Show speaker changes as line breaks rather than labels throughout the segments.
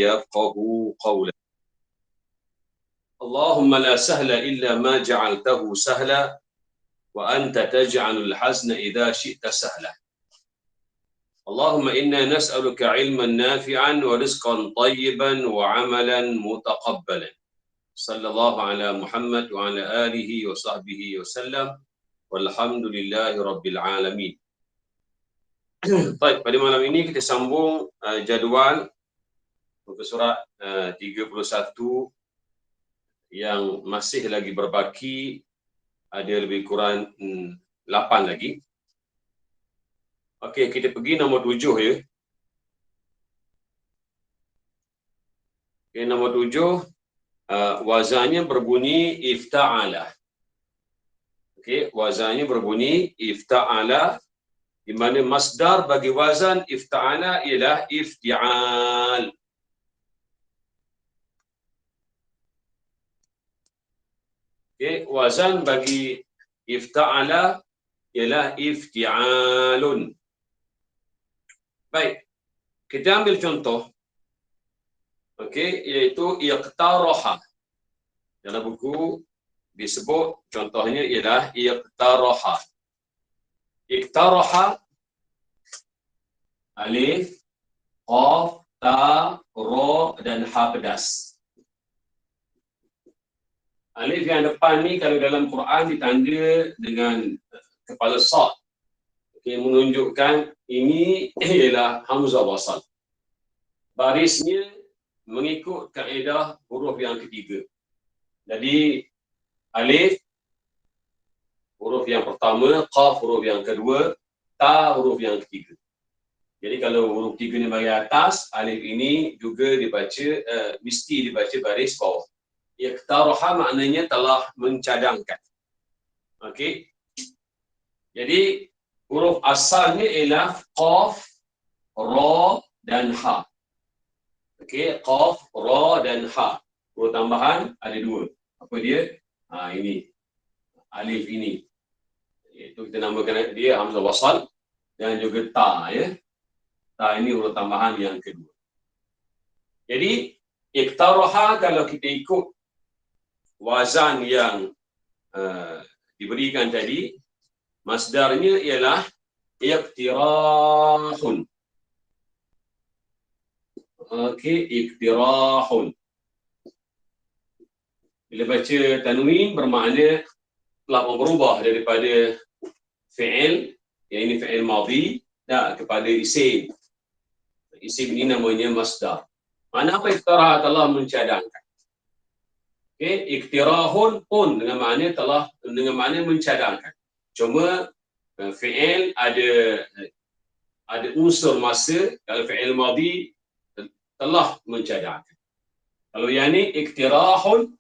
يفقهوا قولا. اللهم لا سهل إلا ما جعلته سهلا وأنت تجعل الحزن إذا شئت سهلا. اللهم إنا نسألك علما نافعا ورزقا طيبا وعملا متقبلا. صلى الله على محمد وعلى آله وصحبه وسلم والحمد لله رب العالمين. Baik, pada malam ini kita sambung jadual muka surat 31 yang masih lagi berbaki, ada lebih kurang 8 lagi. Okey, kita pergi nombor 7 ya. Okey, nombor 7 wazannya berbunyi ifta'ala. Okey, wazannya berbunyi ifta'ala, di mana masdar bagi wazan ifta'ala ialah ifti'al. Okey, wazan bagi ifta'ala ialah ifti'alun. Baik, kita ambil contoh. Okey, iaitu iqtaraha. Dalam buku disebut contohnya ialah iqtaraha. Iqtaraha, alif, qaf, ta, ra dan ha pedas. Alif yang depan ni kalau dalam Quran ditanda dengan kepala sad. Okey, menunjukkan ini ialah hamzah wasal. Barisnya mengikut kaedah huruf yang ketiga. Jadi alif huruf yang pertama, qaf huruf yang kedua, ta huruf yang ketiga. Jadi kalau huruf tiga ni bagi atas, alif ini juga dibaca mesti dibaca baris bawah. Iqtaraha maknanya telah mencadangkan. Okey. Jadi huruf asalnya ialah qaf, ra dan ha. Okey, qaf, ra dan ha. Huruf tambahan ada dua. Apa dia? Ini. Alif ini. Itu kita namakan dia hamzah wasal dan juga ta ya. Ta ini huruf tambahan yang kedua. Jadi iqtaraha kalau kita ikut wazan yang diberikan tadi, masdarnya ialah iqtirahun. Okey, iqtirahun. Bila baca tanwin bermakna telah berubah daripada fi'il, yang ini fi'il madhi, kepada isim. Isim ini namanya masdar. Mana apa iqtaraha telah mencadangkan. Okey, iqtirahun pun dengan makna mencadangkan. Cuma fi'il ada unsur masa, kalau fi'il madhi telah mencadangkan. Kalau yang ni iqtirahun,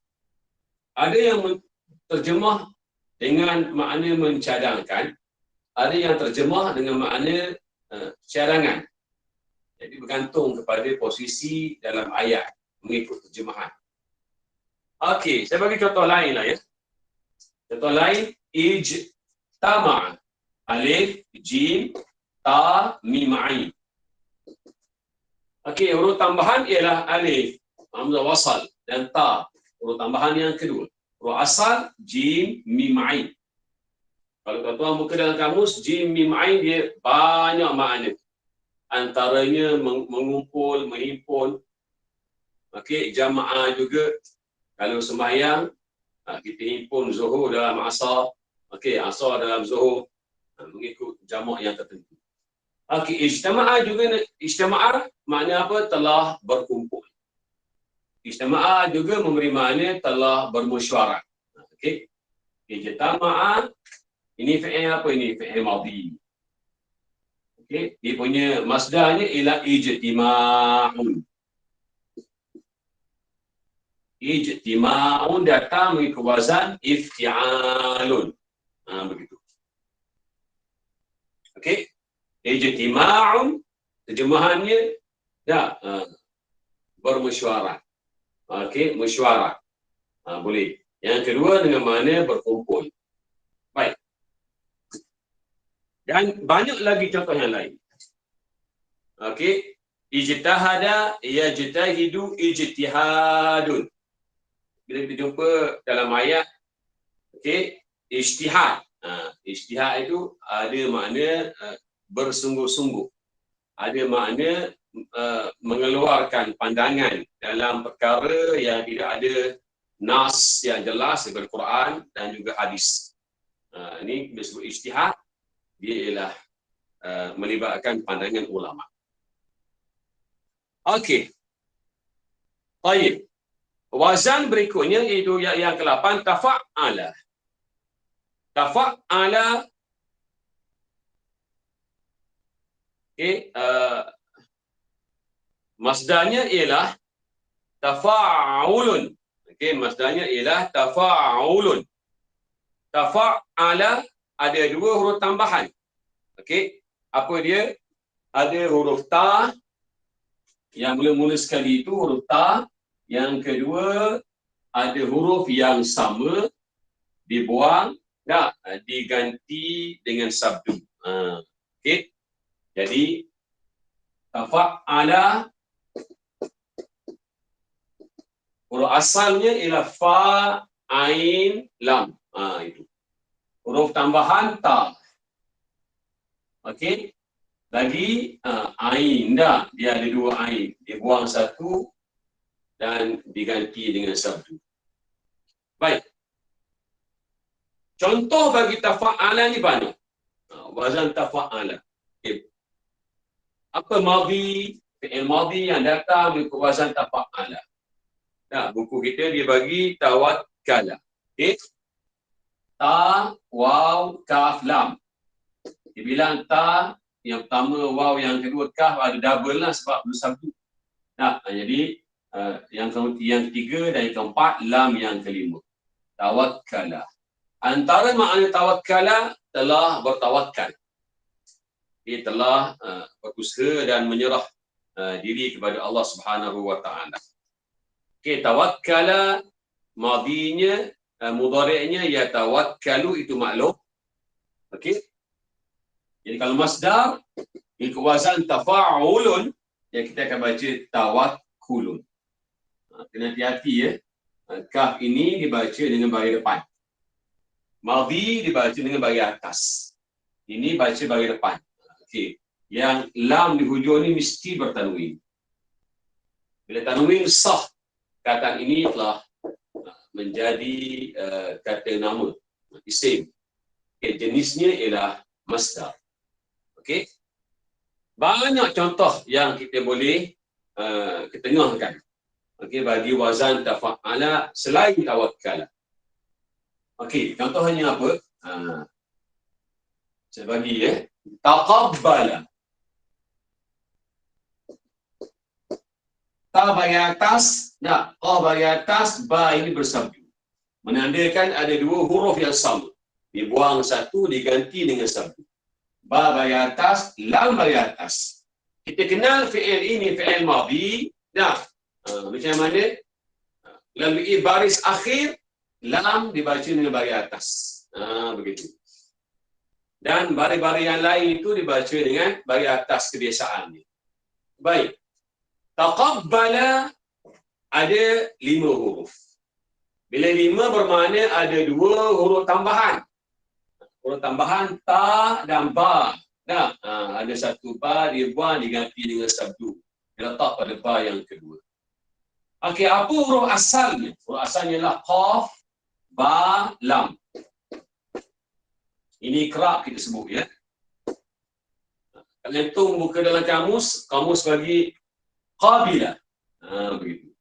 ada yang terjemah dengan makna mencadangkan, ada yang terjemah dengan makna cadangan. Jadi bergantung kepada posisi dalam ayat mengikut terjemahan. Okey, saya bagi contoh lain lah ya. Contoh lain, ijtama', alif, jim, ta, mim, ain. Okey, huruf tambahan ialah alif, hamzah wasal dan ta. Huruf tambahan yang kedua. Huruf asal jim, mim, ain. Kalau tuan-tuan buka dalam kamus, jim, mim, ain dia banyak makna. Antaranya mengumpul, menghimpun. Okey, jamaah juga. Kalau sembahyang, kita himpun zuhur dalam asar. Okey, asar dalam zuhur. Mengikut jamak yang tertentu. Okey, ijtama'a juga, ijtama'a makna apa? Telah berkumpul. Ijtama'a juga memberi makna telah bermesyuarat. Okey. Ijtama'a, ini fi'il apa ini? Fi'il madhi. Okey, dia punya masdarnya ialah ijtima'un. Ijtima'un datang mengikut wazan ifti'alun. Begitu. Okey. Ijtima'un terjemahannya bermesyuarat. Okey, mesyuarat. Boleh. Yang kedua dengan makna berkumpul. Baik. Dan banyak lagi contoh yang lain. Okey. Ijtahada yajtahidu ijtihadun. Bila kita jumpa dalam ayat, okey, ijtihad. Ijtihad itu ada makna bersungguh-sungguh. Ada makna mengeluarkan pandangan dalam perkara yang tidak ada nas yang jelas daripada Quran dan juga hadis. Ini disebut ijtihad. Dia ialah melibatkan pandangan ulama. Okey. Baik. Wazan berikutnya iaitu yang ke-8, tafa'ala. Tafa'ala, okey, masdarnya ialah tafa'ulun. Okey, masdarnya ialah tafa'ulun. Tafa'ala ada dua huruf tambahan. Okey, apa dia? Ada huruf ta, yang mula-mula sekali itu huruf ta. Yang kedua, ada huruf yang sama dibuang, tak, diganti dengan sabdu. Okey. Jadi tafa'ala, huruf asalnya ialah fa, ain, lam. Itu. Huruf tambahan ta. Okey. Lagi ain, dah, dia ada dua ain. Dibuang satu dan diganti dengan sabdu. Baik. Contoh bagi tafa'ala ni banyak. Wazan tafa'ala. Okay. Apa madhi? Fi'il madhi yang datang mengikut wazan tafa'ala. Nah, buku kita dia bagi tawakkala. Okay. Ta, waw, kaf, lam. Dia bilang ta, yang pertama waw, yang kedua kaf, ada double lah sebab belum sabdu. Nah, jadi yang ketiga dan yang keempat, lam yang kelima. Tawakkala. Antara makna tawakkala, telah bertawakal. Dia telah berusaha dan menyerah diri kepada Allah Subhanahu wa taala. Okey, tawakkala madinya, mudhari'nya yatawakkalu, itu maklum. Okey. Jadi kalau masdar ikut wazan tafa'ulun, yang kita akan baca tawakkulun. Kena hati-hati ya. Kaf ini dibaca dengan baris depan. Madhi dibaca dengan baris atas. Ini baca baris depan. Okey. Yang lam di hujung ni mesti bertanwin. Bila tanwin sah, kata ini telah menjadi kata nama, isim. Okay, jenisnya ialah masdar. Okey. Banyak contoh yang kita boleh ketengahkan. Okey, bagi wazan tafa'ala selain tawakkala. Okey, contohnya apa? Saya bagi ya. Taqabbala. Ta bagi atas, tak, qa bagi atas, ba ini bersabdu. Menandakan ada dua huruf yang sama. Dibuang satu, diganti dengan sabdu. Ba bagi atas, lam bagi atas. Kita kenal fi'il ini, fi'il madhi. Tak? Macam mana? Lalui baris akhir, lam dibaca dengan baris atas. Begitu. Dan baris-baris yang lain itu dibaca dengan baris atas kebiasaannya. Baik. Taqabbala ada 5 huruf. Bila 5 bermakna ada 2 huruf tambahan. Huruf tambahan ta dan ba. Nah, ada satu ba dibuang diganti dengan sabdu. Diletak pada ba yang kedua. Okey, apa huruf asalnya? Huruf asalnya ialah qaf, ba, lam. Ini kerap kita sebut ya. Kalau itu buka dalam kamus, kamus bagi qabila. Begitu.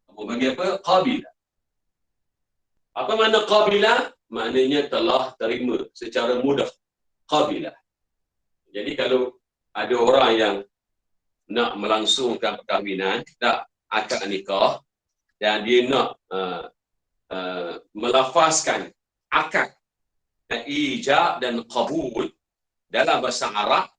Kamu bagi apa? Qabila. Apa makna qabila? Maknanya telah terima secara mudah. Qabila. Jadi kalau ada orang yang nak melangsungkan perkahwinan, tak akad nikah, dan dia nak melafazkan akad, ijab dan qabul dalam bahasa Arab,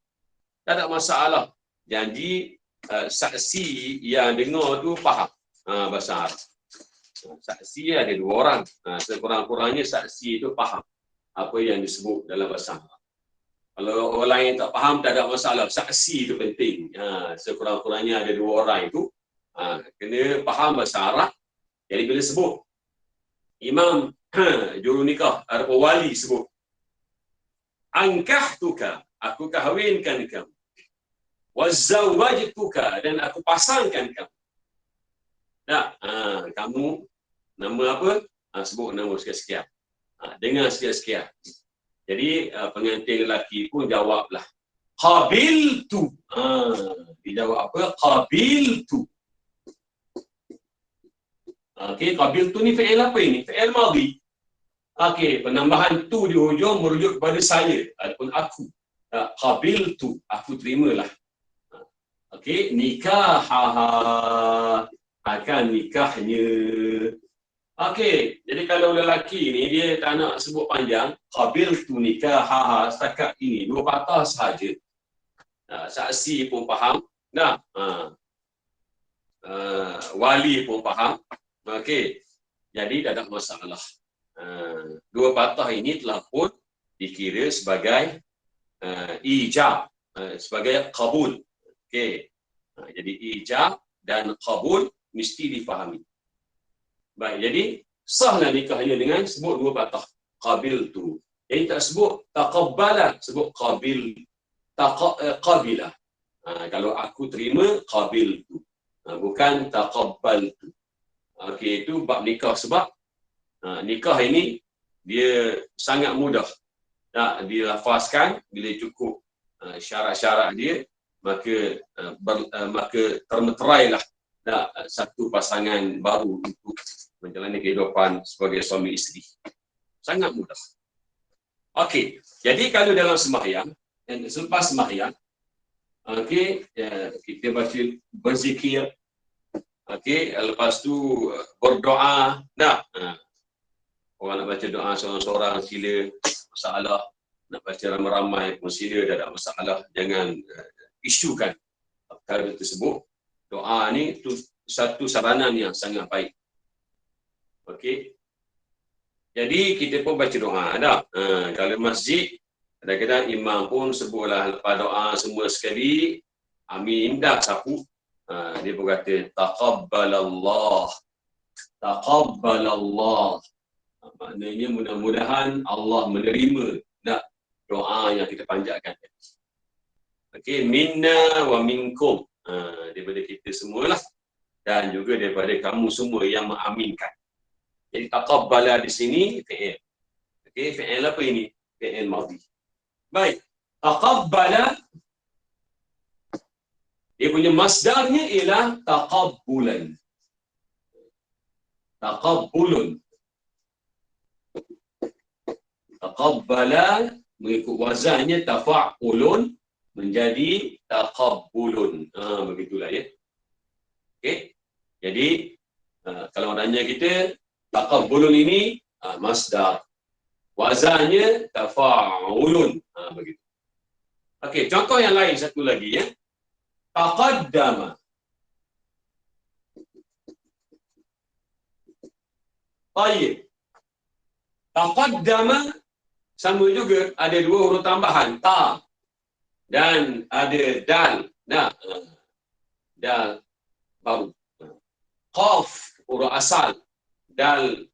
tak ada masalah. Janji saksi yang dengar tu faham bahasa Arab. Saksi ada 2 orang. Sekurang-kurangnya saksi itu faham apa yang disebut dalam bahasa Arab. Kalau orang lain tak faham, tak ada masalah. Saksi itu penting. Sekurang-kurangnya ada 2 orang itu kena faham bahasa Arab. Jadi bila sebut imam juru nikah atau wali sebut ankahtuka, aku kahwinkan kamu, wazawwajtuka, dan aku pasangkan kamu. Tak, kamu nama apa? Sebut nama sekian-sekian. Dengar sekian-sekian. Jadi pengantin lelaki pun jawablah qabiltu. Dia jawab apa? Qabiltu. Okey, qabiltu ni fi'il apa ini? Fi'il madhi. Okey, penambahan tu di hujung merujuk kepada saya ataupun aku. Qabiltu, aku terimalah. Okey, nikahaha, akan nikahnya. Okey, jadi kalau lelaki ni dia tak nak sebut panjang, qabiltu nikahaha, setakat ini 2 patah sahaja. Saksi pun faham. Nah, wali pun faham. Okey, jadi tak ada masalah. 2 patah ini telah pun dikira sebagai ijab, sebagai qabul. Okey, jadi ijab dan qabul mesti difahami. Baik, jadi sahlah nikahnya dengan sebut 2 patah. Qabiltu. Jadi tak sebut taqabbala, sebut qabila. Kalau aku terima, qabiltu. Bukan taqabbaltu. Okey, itu bab nikah. Sebab nikah ini dia sangat mudah. Dilafazkan bila cukup syarat-syarat dia, maka termeterailah satu pasangan baru untuk menjalani kehidupan sebagai suami isteri. Sangat mudah. Okey, jadi kalau dalam sembahyang, selepas sembahyang, okey, kita baca berzikir, okey, lepas tu berdoa. Orang nak baca doa seorang-seorang sila, masalah. Nak baca ramai-ramai pun sila, tak ada masalah. Jangan isukan perkara tersebut. Doa ni tu satu saranan yang sangat baik. Okey. Jadi kita pun baca doa. Kalau masjid, kadang-kadang imam pun sebutlah lepas doa semua sekali, amin dah sapu. Dia pun kata taqabbalallah. Taqabbalallah. Maknanya mudah-mudahan Allah menerima doa yang kita panjatkan. Okey, minna wa minkum. Daripada kita semualah dan juga daripada kamu semua yang mengaminkan. Jadi taqabbala di sini fi'il. Okey, fi'il apa ini? Fi'il madhi. Baik. Taqabbala, dia punya masdarnya ialah taqabbulan. Taqabbulun. Taqabbala mengikut wazannya tafa'ulun menjadi taqabbulun. Begitulah ya. Okey. Jadi kalau orang tanya kita, taqabbulun ini masdar. Wazannya tafa'ulun. Begitu. Okey, contoh yang lain satu lagi ya. Taqaddama. Baik. Taqaddama sama juga, ada 2 huruf tambahan, ta dan ada dal. Dal baru. Qaf huruf asal, dal.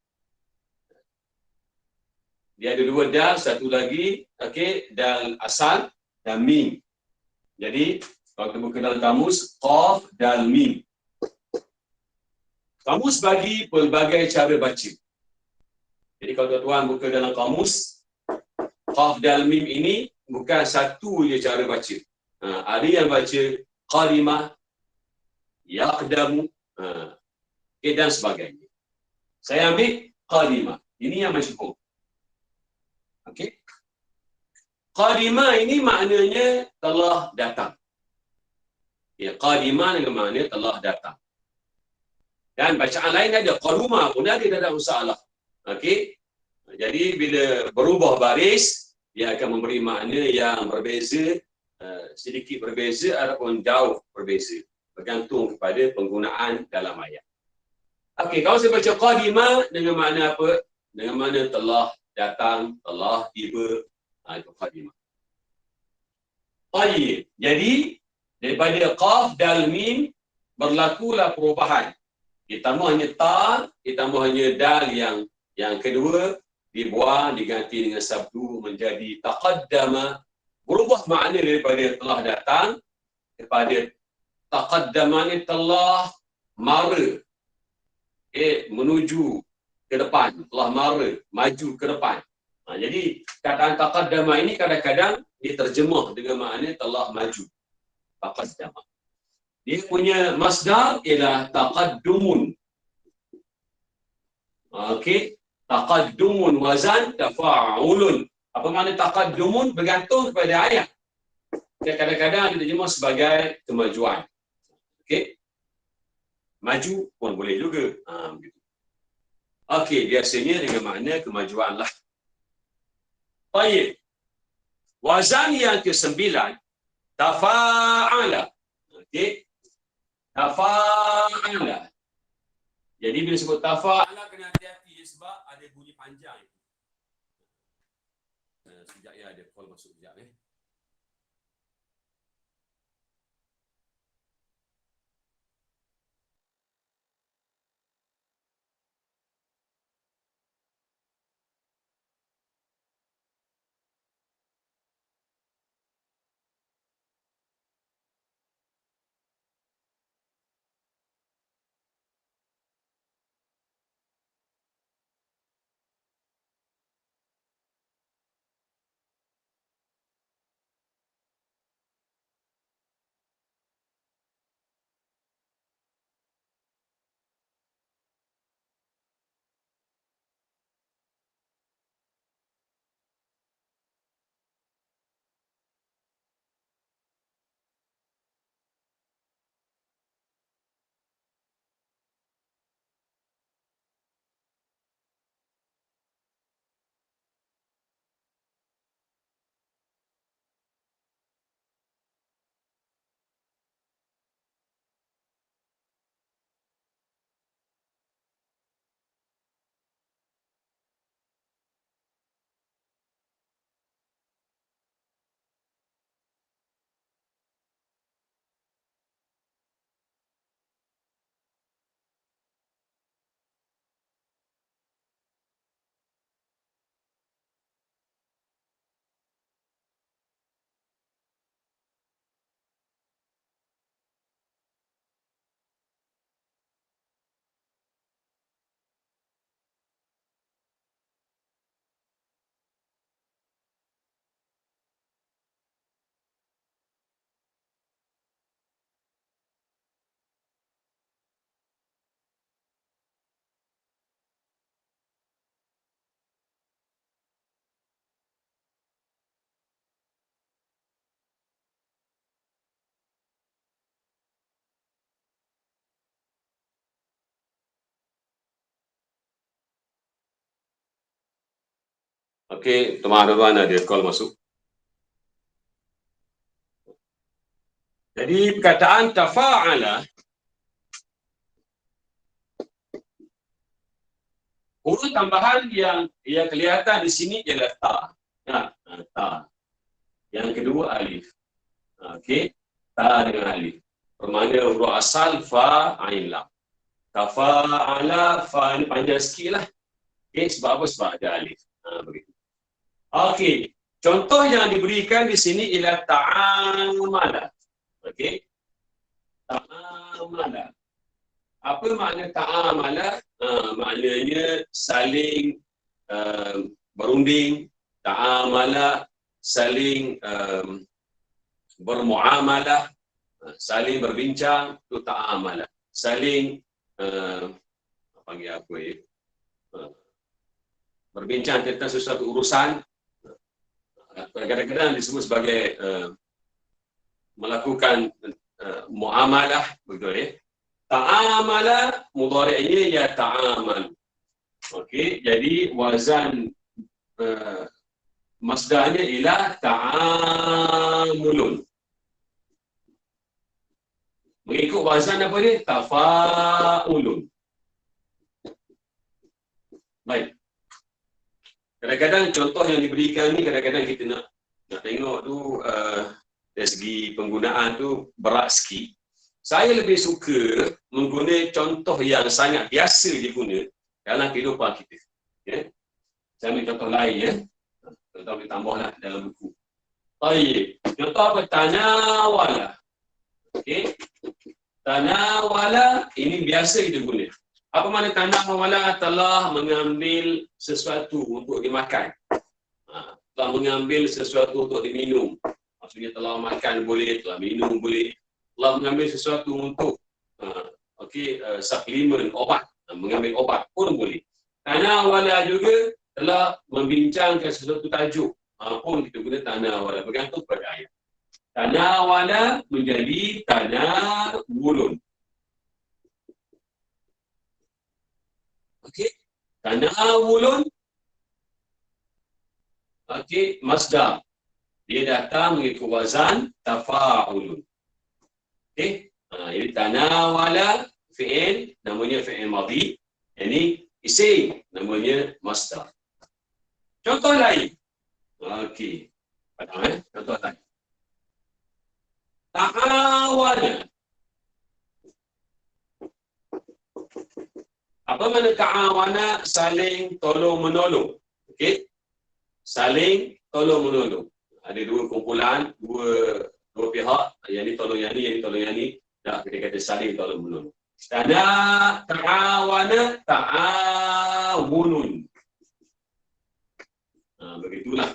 Dia ada 2 dal, satu lagi okey, dal asal dan mim. Jadi kalau kita buka dalam kamus, qaf dal mim. Kamus bagi pelbagai cara baca. Jadi kalau tuan-tuan buka dalam kamus, qaf dal mim ini bukan satu je cara baca. Ada yang baca qalimah, yaqdamu, dan sebagainya. Saya ambil qalimah. Ini yang masyhur. Okey. Qalimah ini maknanya telah datang. Ya, qadimah dengan makna telah datang. Dan bacaan lain ada, qaduma pun ada, tak ada masalah. Okey. Jadi bila berubah baris, dia akan memberi makna yang berbeza, sedikit berbeza ataupun jauh berbeza, bergantung kepada penggunaan dalam ayat. Okey, kalau saya baca qadimah dengan makna apa? Dengan makna telah datang, telah tiba, itu qadimah. Tayyib. Jadi daripada qaf dal mim berlakulah perubahan. Ditambah hanya ta, ditambah hanya dal yang kedua dibuang diganti dengan sabdu menjadi taqaddama. Berubah makna daripada telah datang kepada taqaddama ni telah mara. Menuju ke depan, telah mara, maju ke depan. Jadi kataan taqaddama ini kadang-kadang diterjemah dengan makna telah maju. Taqaddama. Dia punya masdar ialah taqaddumun. Okey, taqaddumun wazan tafa'ulun. Apa makna taqaddumun? Bergantung kepada ayat. Kadang-kadang diterjemah sebagai kemajuan. Okey. Maju pun boleh juga. Begitu. Okey, biasanya dengan makna kemajuan lah. Baik. Wazan yang ke-9 tafa'ala. Okey. Tafa'ala. Jadi bila sebut tafa'ala kena hati-hati sebab ada bunyi panjang. Sekejap ya, ada call masuk sekejap . Okey, teman-teman ada call masuk. Jadi perkataan tafa'ala, huruf tambahan yang kelihatan di sini ialah ta. Ta. Yang kedua alif. Okey, ta dengan alif. Bermakna huruf asal fa, ain, lam. Tafa'ala, fa ni panjang sikit lah. Okey, sebab apa? Sebab ada alif. Begitu. Okey, contoh yang diberikan di sini ialah ta'amala. Okey, ta'amala. Apa makna ta'amala? Maknanya saling berunding. Ta'amala, saling bermuamalah, saling berbincang, itu ta'amala. Saling panggil apa ya? Berbincang tentang sesuatu urusan. Kadang-kadang disebut sebagai melakukan muamalah, betul ya. Ta'amala mudhari'nya ya ta'amal. Okey, jadi wazan masdarnya ialah ta'amulun. Mengikut wazan apa dia? Tafa'ulun. Baik. Kadang-kadang contoh yang diberikan ni kadang-kadang kita nak tengok tu dari segi penggunaan tu berat sikit. Saya lebih suka menggunakan contoh yang sangat biasa diguna dalam kehidupan kita. Ya. Saya ambil contoh lain ya. Contoh boleh tambahlah dalam buku. Baik. Contoh apa? Tanawala. Okey. Tanawala ini biasa kita guna. Apa makna tanawala? Telah mengambil sesuatu untuk dimakan. Telah mengambil sesuatu untuk diminum. Maksudnya telah makan boleh, telah minum boleh. Telah mengambil sesuatu untuk suplemen, obat. Mengambil obat pun boleh. Tanawala juga telah membincangkan sesuatu tajuk. Pun kita guna tanawala. Bergantung pada ayat. Tanawala menjadi tanawulun. Okey. Tanawulun. Okey, masdar. Dia datang mengikut wazan tafa'ulun. Okey. Jadi tanawala fi'il namanya fi'il madhi. Ini isim namanya masdar. Contoh lain. Okey. Contoh lain. Ta'awana. Apa makna ta'awana? Saling tolong menolong. Okey. Saling tolong menolong. Ada dua kumpulan, dua pihak, yang ni tolong yang ni, yang ni tolong yang ni. Dah kita kata saling tolong menolong. Ta'awana ta'awunun. Begitulah.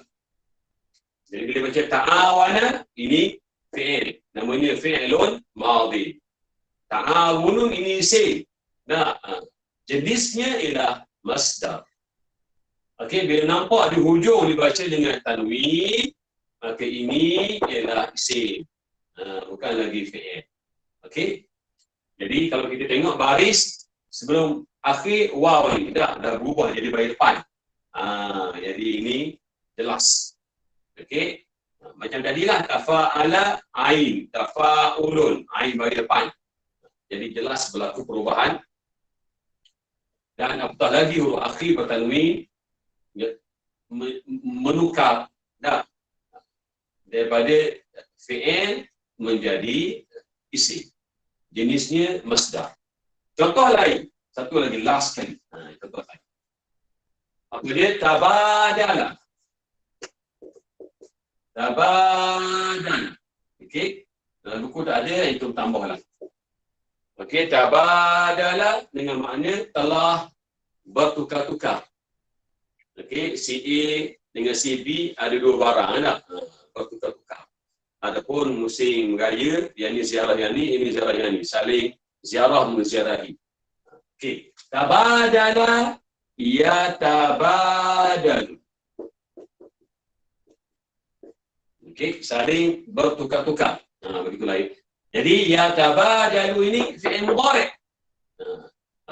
Jadi bila baca ta'awana, ini fi'il. Namanya fi'ilun madhi. Ta'awunun ini isim. Nah, jenisnya ialah masdar. Okey, bila nampak di hujung dibaca dengan tanwin, maka ini ialah isim. Bukan lagi fi'il. Okey. Jadi kalau kita tengok baris sebelum akhir waw ni dah berubah jadi baris depan. Jadi ini jelas. Okey. Macam tadilah tafa'ala ain, tafa'ulun, ain baris depan. Jadi jelas berlaku perubahan. Dan apatah lagi huruf akhir bertanwin menukar dah daripada fi'il menjadi isim. Jenisnya masdar. Contoh lain, satu lagi last kali. Contoh lain. Apa dia? Tabadala. Tabadala. Okey. Dalam buku tak ada, itu tambahlah. Okey, tabadala dengan makna telah bertukar-tukar. Okey, si A dengan si B ada dua barang dah. Bertukar-tukar. Adapun musim raya, yang ni ziarah yang ni, ini ziarah yang ni. Saling ziarah menziarahi. Okey, tabadala ya tabadalu. Okey, saling bertukar-tukar. Begitu lain. Jadi ya tabadalu ini fi'il mudhari'.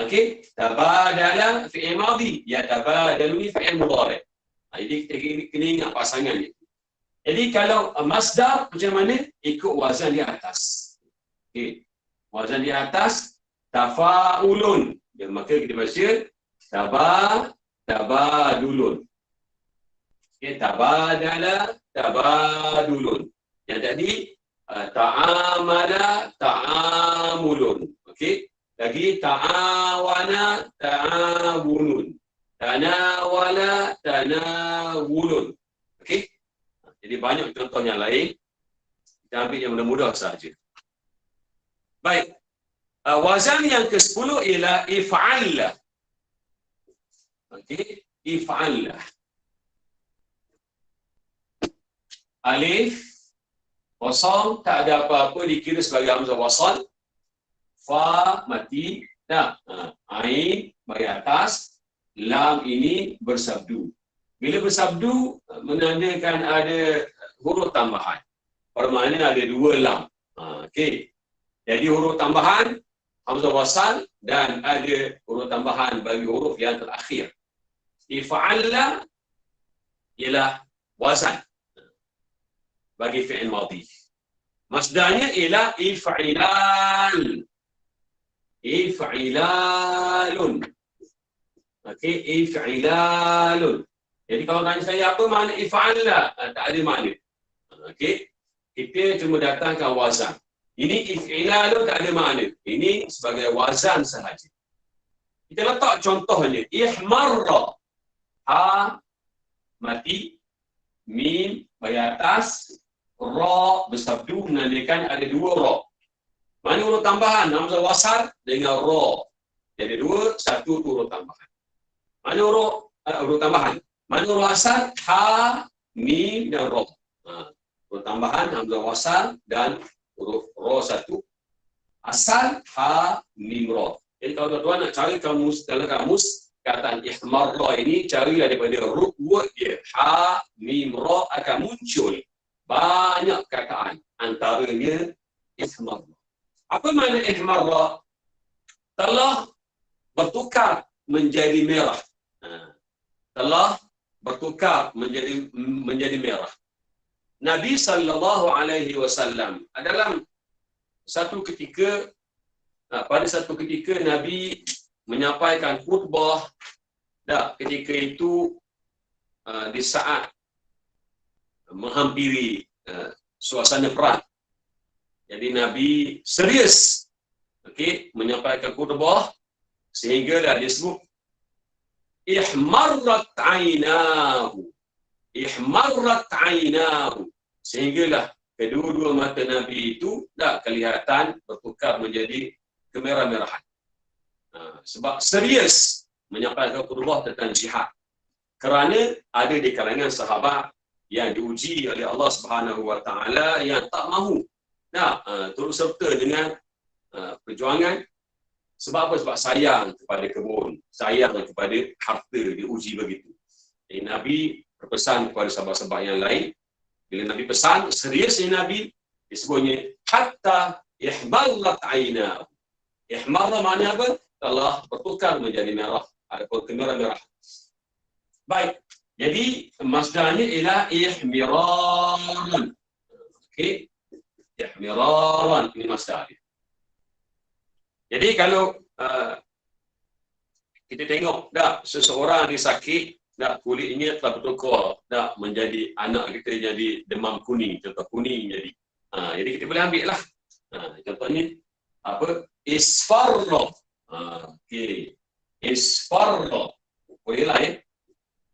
Okey, tabadala fi'il madhi, ya tabadalu ini fi'il mudhari'. Jadi kita kena ingat pasangan ni. Jadi kalau masdar macam mana? Ikut wazan di atas. Okey. Wazan di atas tafa'ulun. Ya, maka kita baca tabadulun. Okey, tabadala tabadulun. Yang tadi ta'amala ta'amulun. Okey. Lagi ta'awana ta'awunun. Tanawala tanawulun. Okey. Jadi banyak contoh yang lain. Kita ambil yang mudah-mudah sahaja. Baik. Wazan yang ke-10 ialah if'alla. Okey. If'alla. Alif wasal tak ada apa-apa dikira sebagai hamzah wasal. Fa mati. Dah. Ain bagi atas. Lam ini bersabdu. Bila bersabdu, menandakan ada huruf tambahan. Bermakna ada dua lam. Okey. Jadi huruf tambahan, hamzah wasal, dan ada huruf tambahan bagi huruf yang terakhir. If'alla ialah wazan bagi fi'il madhi. Masdarnya ialah if'ilal. If'ilalun. Okey, if'ilalun. Jadi kalau tanya saya apa makna if'alla? Tak ada makna. Okey. Kita cuma datangkan wazan. Ini if'ilal tak ada makna. Ini sebagai wazan sahaja. Kita letak contohnya. Ihmarra. Ha, mati. Mim, bagi atas. Ra, bersabdu, menandakan ada dua ra. Mana huruf tambahan? Hamzah wasal dengan ra. Jadi dua, satu tu huruf tambahan. Mana huruf tambahan? Mana huruf asal? Ha, mim dan ra. Huruf tambahan, hamzah wasal dan huruf ra satu. Asal, ha, mim, ra. Jadi kalau tuan-tuan nak cari kamus, dalam kamus, kataan ihmarra ini cari daripada word dia. Ha, mim, ra akan muncul banyak kataan. Antaranya ihmarra. Apa makna ihmarra? Telah bertukar menjadi merah. Telah bertukar menjadi merah. Nabi sallallahu alaihi wasallam dalam satu ketika, pada satu ketika Nabi menyampaikan khutbah. Ketika itu di saat menghampiri suasana perang. Jadi Nabi serius menyampaikan khutbah sehinggalah dia sebut ihmarrat ainahu. Ihmarrat ainahu. Sehinggalah kedua-dua mata Nabi itu dah kelihatan bertukar menjadi kemerah-merahan. Sebab serius menyampaikan khutbah tentang jihad. Kerana ada di kalangan sahabat yang diuji oleh Allah Subhanahu Wa Taala yang tak mahu turut serta dengan perjuangan. Sebab apa? Sebab sayang kepada kebun, sayang kepada harta, diuji begitu. Jadi Nabi berpesan kepada sahabat-sahabat yang lain. Bila Nabi pesan, seriusnya Nabi, disebutnya hatta ihmarrat ainahu. Ihmarra maknanya apa? Telah bertukar menjadi merah, ataupun kemerah-merahan. Baik. Jadi masdarnya ialah ihmiraran. Okey. Ihmiraran ini masdar dia. Jadi kalau kita tengok seseorang dia sakit, kulitnya telah bertukar, menjadi anak kita jadi demam kuning, contoh kuning jadi. Jadi kita boleh ambil lah. Contohnya apa? Isfarra. Okey. Isfarra. Bolehlah ya.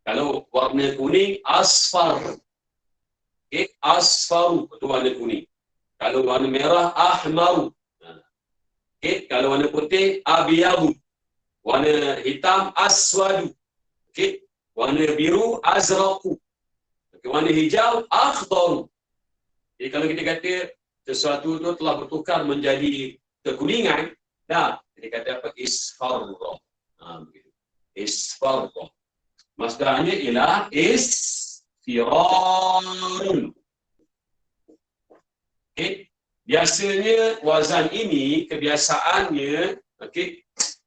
Kalau warna kuning, asfar. Okey, asfaru itu warna kuning. Kalau warna merah, ahmaru. Okey, kalau warna putih, abyadu. Warna hitam, aswadu. Okey, warna biru, azraqu. Okey, warna hijau, akhdaru. Jadi kalau kita kata sesuatu itu telah bertukar menjadi kekuningan, kita kata apa? Isfarra. Begitu. Isfarra. Masdarnya ialah isfirarun. Okey. Biasanya wazan ini kebiasaannya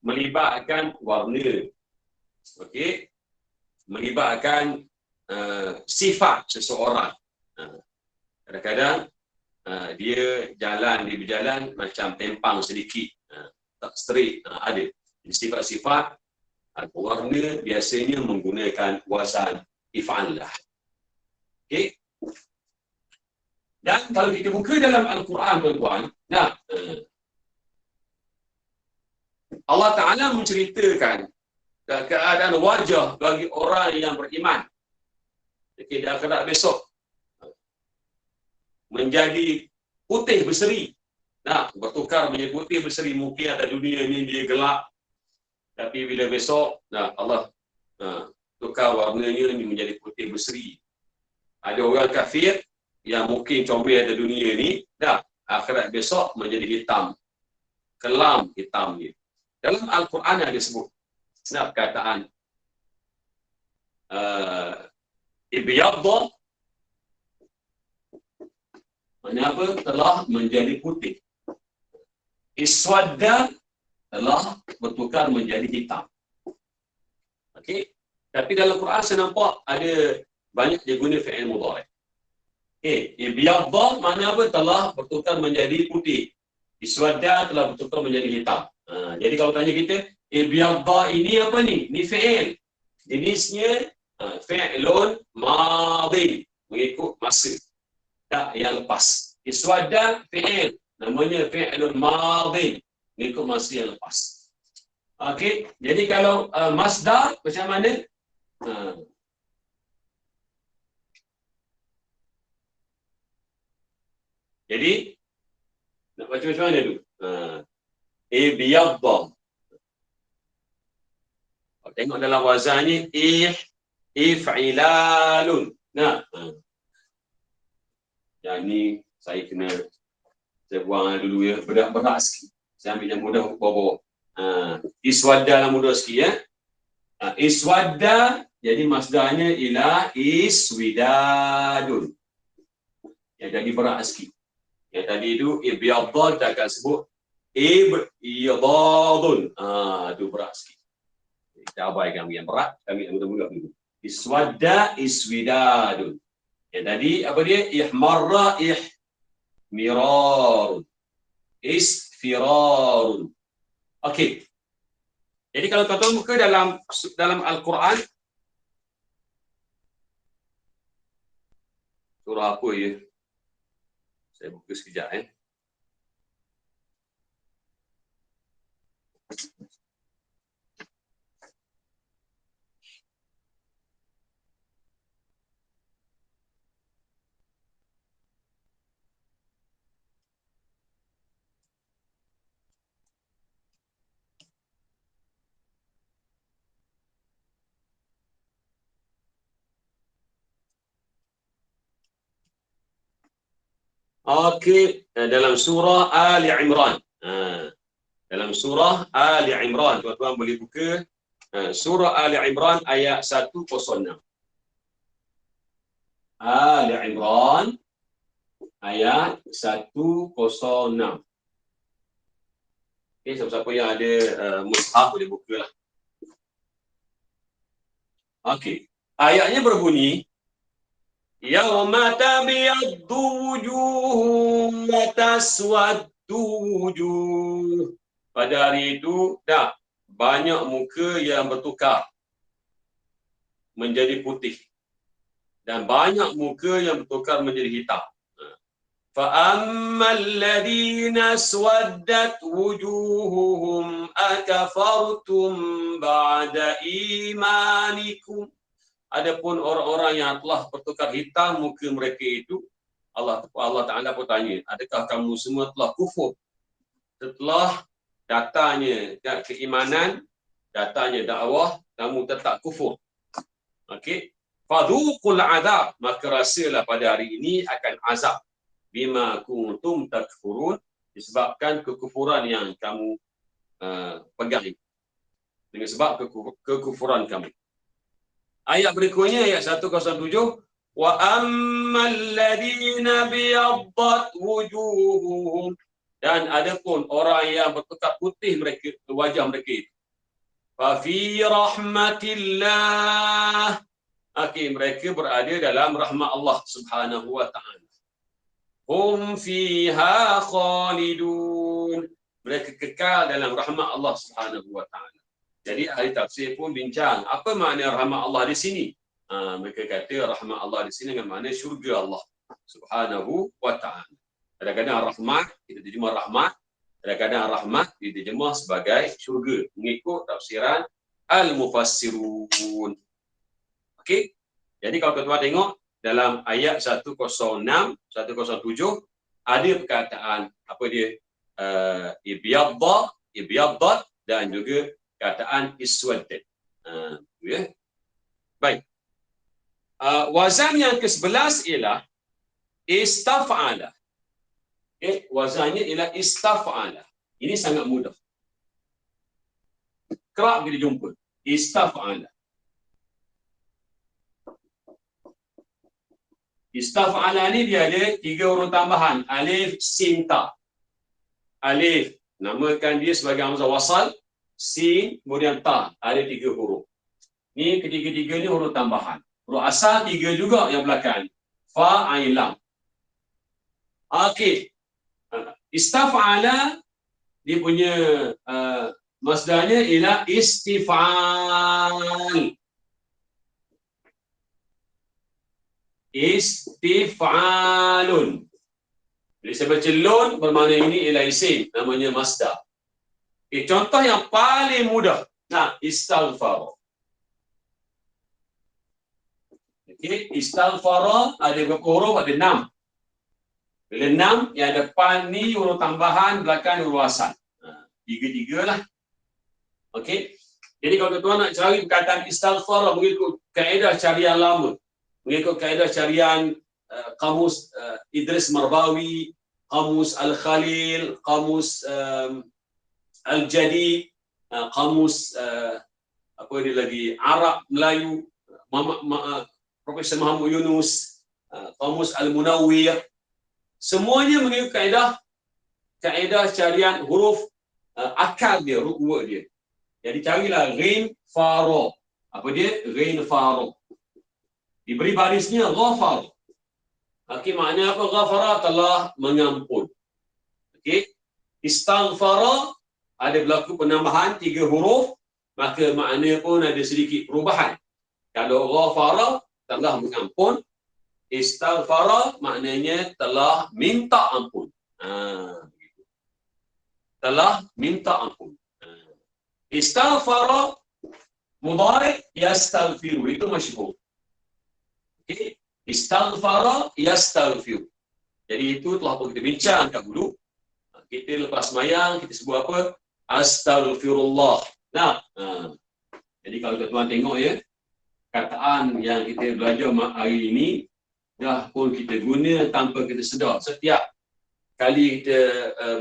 melibatkan warna. Okey. Melibatkan sifat seseorang. Kadang-kadang dia berjalan macam tempang sedikit. Tak straight. Ada. Sifat-sifat warna biasanya menggunakan wazan if'allah. Okey. Dan kalau kita buka dalam Al-Quran, tuan-tuan, Allah Ta'ala menceritakan keadaan wajah bagi orang yang beriman. Okey, di akhirat besok menjadi putih berseri. Bertukar menjadi putih berseri. Mungkin ada dunia ni dia gelap. Tapi bila besok, Allah tukar warnanya menjadi putih berseri. Ada orang kafir yang mungkin comel ada dunia ni, akhirat besok menjadi hitam. Kelam hitam dia. Dalam Al-Quran ada sebut perkataan ibyadda, maknanya apa? Telah menjadi putih. Iswadda telah bertukar menjadi hitam. Okey. Tapi dalam Quran saya nampak ada banyak dia guna fi'il mudhari'. Okey, ibyadda makna apa? Telah bertukar menjadi putih. Iswadda telah bertukar menjadi hitam. Jadi kalau tanya kita, ibyadda ini apa ni? Ni fi'il. Jenisnya fi'lun madhi, mengikut masa. Yang lepas. Iswadda fi'il, namanya fi'ilun madhi, mengikut masa yang lepas. Okey, jadi kalau masdar macam mana? Jadi nak baca macam mana tu? Ibyadda. Tengok dalam wazannya if'ilalun. Nah, yang ni saya buang dulu ya, berat sikit. Saya ambil yang mudah bawah-bawah. Iswadda lah mudah sikit ya. Iswadda, jadi masdarnya ialah iswidadun. Yang tadi berat sikit. Yang tadi itu ibyadda, kita akan sebut ibyadadun. Itu berat sikit. Kita abaikan yang berat, kami yang mudah-mudah dulu. Iswadda iswidadun. Yang tadi apa dia? Ihmarra ihmirarun. Isfirarun. Okey. Jadi kalau tuan-tuan buka dalam Al-Quran, surah apa ya? Saya buka sekejap Okey, dalam surah Ali Imran. Dalam surah Ali Imran, tuan-tuan boleh buka surah Ali Imran ayat 106. Ali Imran ayat 106. Okey, siapa-siapa yang ada mushaf boleh bukalah. Okey. Ayatnya berbunyi, Yauma tabyaddu wujuhun wa taswaddu wujuh. Pada hari itu banyak muka yang bertukar menjadi putih dan banyak muka yang bertukar menjadi hitam. Fa ammal ladzina aswaddat wujuhuhum akafartum ba'da imanikum. Adapun orang-orang yang telah bertukar hitam muka mereka itu, Allah Ta'ala pun tanya, adakah kamu semua telah kufur setelah datanya keimanan, datanya dakwah, kamu tetap kufur? Okey, fadhuqul azab, maka rasalah pada hari ini akan azab, bima kuntum takfurun, disebabkan kekufuran yang kamu pegang, dengan sebab kekufuran kamu. Ayat berikutnya, ayat 107, wa ammal ladzina biyaddat wujuhuhum, dan adapun orang yang bertukar putih mereka, wajah mereka itu, fa fi rahmatillah, mereka berada dalam rahmat Allah Subhanahu wa taala. Hum fiha khalidun, mereka kekal dalam rahmat Allah Subhanahu wa taala. Jadi ahli tafsir pun bincang, apa makna rahmat Allah di sini? Mereka kata rahmat Allah di sini dengan makna syurga Allah Subhanahu wa taala. Kadang-kadang rahmat kita terjemah rahmat, kadang-kadang rahmat diterjemah sebagai syurga mengikut tafsiran al-mufassirun. Okey. Jadi kalau tuan-tuan tengok dalam ayat 106, 107 ada perkataan apa dia? Ibyadda dan juga kataan iswaddat. Ya. Baik. Wazan yang ke-11 ialah istaf'ala. Wazannya ialah istaf'ala. Ini sangat mudah. Kerap kita jumpa. Istaf'ala. Istaf'ala ni dia ada 3 huruf tambahan. Alif, sin, ta. Alif, namakan dia sebagai hamzah wasal. Sin, kemudian ta. Ada 3 huruf. Ni ketiga-tiga ni huruf tambahan. Huruf asal 3 juga yang belakang. Fa, ain, lam. Okey. Istaf'ala, dia punya masdarnya ialah istif'al. Istif'alun. Bila saya baca lun, bermakna ini ialah isim, namanya masdar. Okay, contoh yang paling mudah. Nah, istaghfar. Okay, istaghfar ada berapa huruf? Ada 6. Bila 6, yang depan ni huruf tambahan, belakang huruf asal. 3-3 lah. Okey. Jadi kalau tuan-tuan nak cari perkataan istighfar mengikut kaedah carian lama, mengikut kaedah carian kamus Idris Marbawi, kamus Al-Khalil, kamus Al-Jadid, kamus apa dia lagi, Arab Melayu, Profesor Muhammad Yunus, kamus Al-Munawwir, semuanya mengikut kaedah carian huruf akal dia, root word dia. Jadi carilah ghain faro. Apa dia? Ghain faro. Diberi barisnya ghafar. Okey, maknanya apa? Ghafara, telah mengampun. Okey. Istaghfara ada berlaku penambahan 3 huruf, maka makna pun ada sedikit perubahan. Kalau ghafara telah mengampun, istaghfara maknanya telah minta ampun. Begitu. Telah minta ampun. Istaghfara mudhari' yastaghfiru, itu masyhur. Okey, istaghfara yastaghfiru. Jadi itu telah pun kita bincang kat dulu. Kita lepas sembahyang kita sebut apa? Astaghfirullah. Nah, jadi kalau tuan-tuan tengok ya, kataan yang kita belajar hari ini dah pun kita guna tanpa kita sedar. Setiap kali kita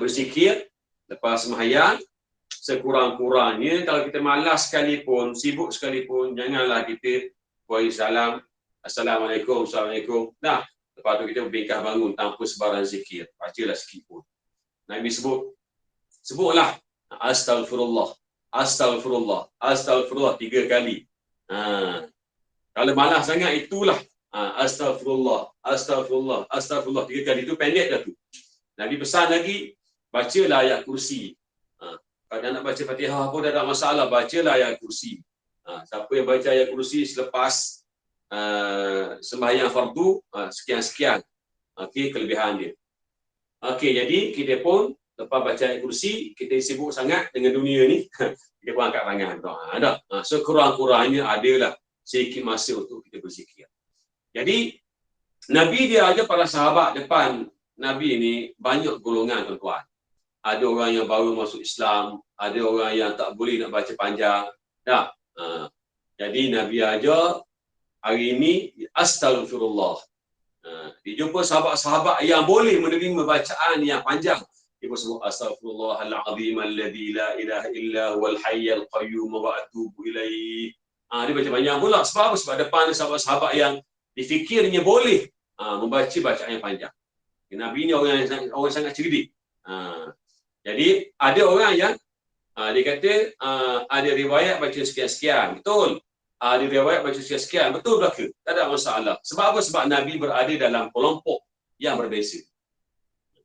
berzikir lepas sembahyang, sekurang-kurangnya kalau kita malas sekalipun, sibuk sekalipun, janganlah kita buat salam, Assalamualaikum, Assalamualaikum. Nah, lepas tu kita berbingkah bangun tanpa sebarang zikir. Bacalah sikit pun. Nabi sebutlah Astaghfirullah, Astaghfirullah, Astaghfirullah 3 kali. Kalau malas sangat itulah Astaghfirullah, Astaghfirullah, Astaghfirullah 3 kali. Itu pendek dah tu. Nabi pesan lagi, bacalah ayat kursi. Kalau nak baca Fatihah pun tak ada masalah, bacalah ayat kursi. Siapa yang baca ayat kursi selepas sembahyang fardu, sekian-sekian. Okey, kelebihan dia. Okey, jadi kita pun lepas baca ayat kursi, kita sibuk sangat dengan dunia ni, kita pun angkat tangan. Ada. So kurang-kurangnya adalah sedikit masa untuk kita berzikir. Jadi Nabi dia aja para sahabat depan Nabi ni banyak golongan tuan-tuan. Ada orang yang baru masuk Islam, ada orang yang tak boleh nak baca panjang. Tak. Jadi Nabi aja hari ini Astaghfirullah. Dijumpa sahabat-sahabat yang boleh menerima bacaan yang panjang. Dia sebut Astaghfirullahalazim alladzi la ilaha illa huwal hayyul qayyum wa atubu ilaih. Dia baca panjang pula. Sebab apa? Sebab depan ada sahabat-sahabat yang difikirnya boleh membaca bacaan yang panjang. Nabi ni orang sangat cerdik. Jadi ada orang yang dia kata ada riwayat baca sekian-sekian. Betul. Ada riwayat baca sekian-sekian. Betul belaka. Tak ada masalah. Sebab apa? Sebab Nabi berada dalam kelompok yang berbeza.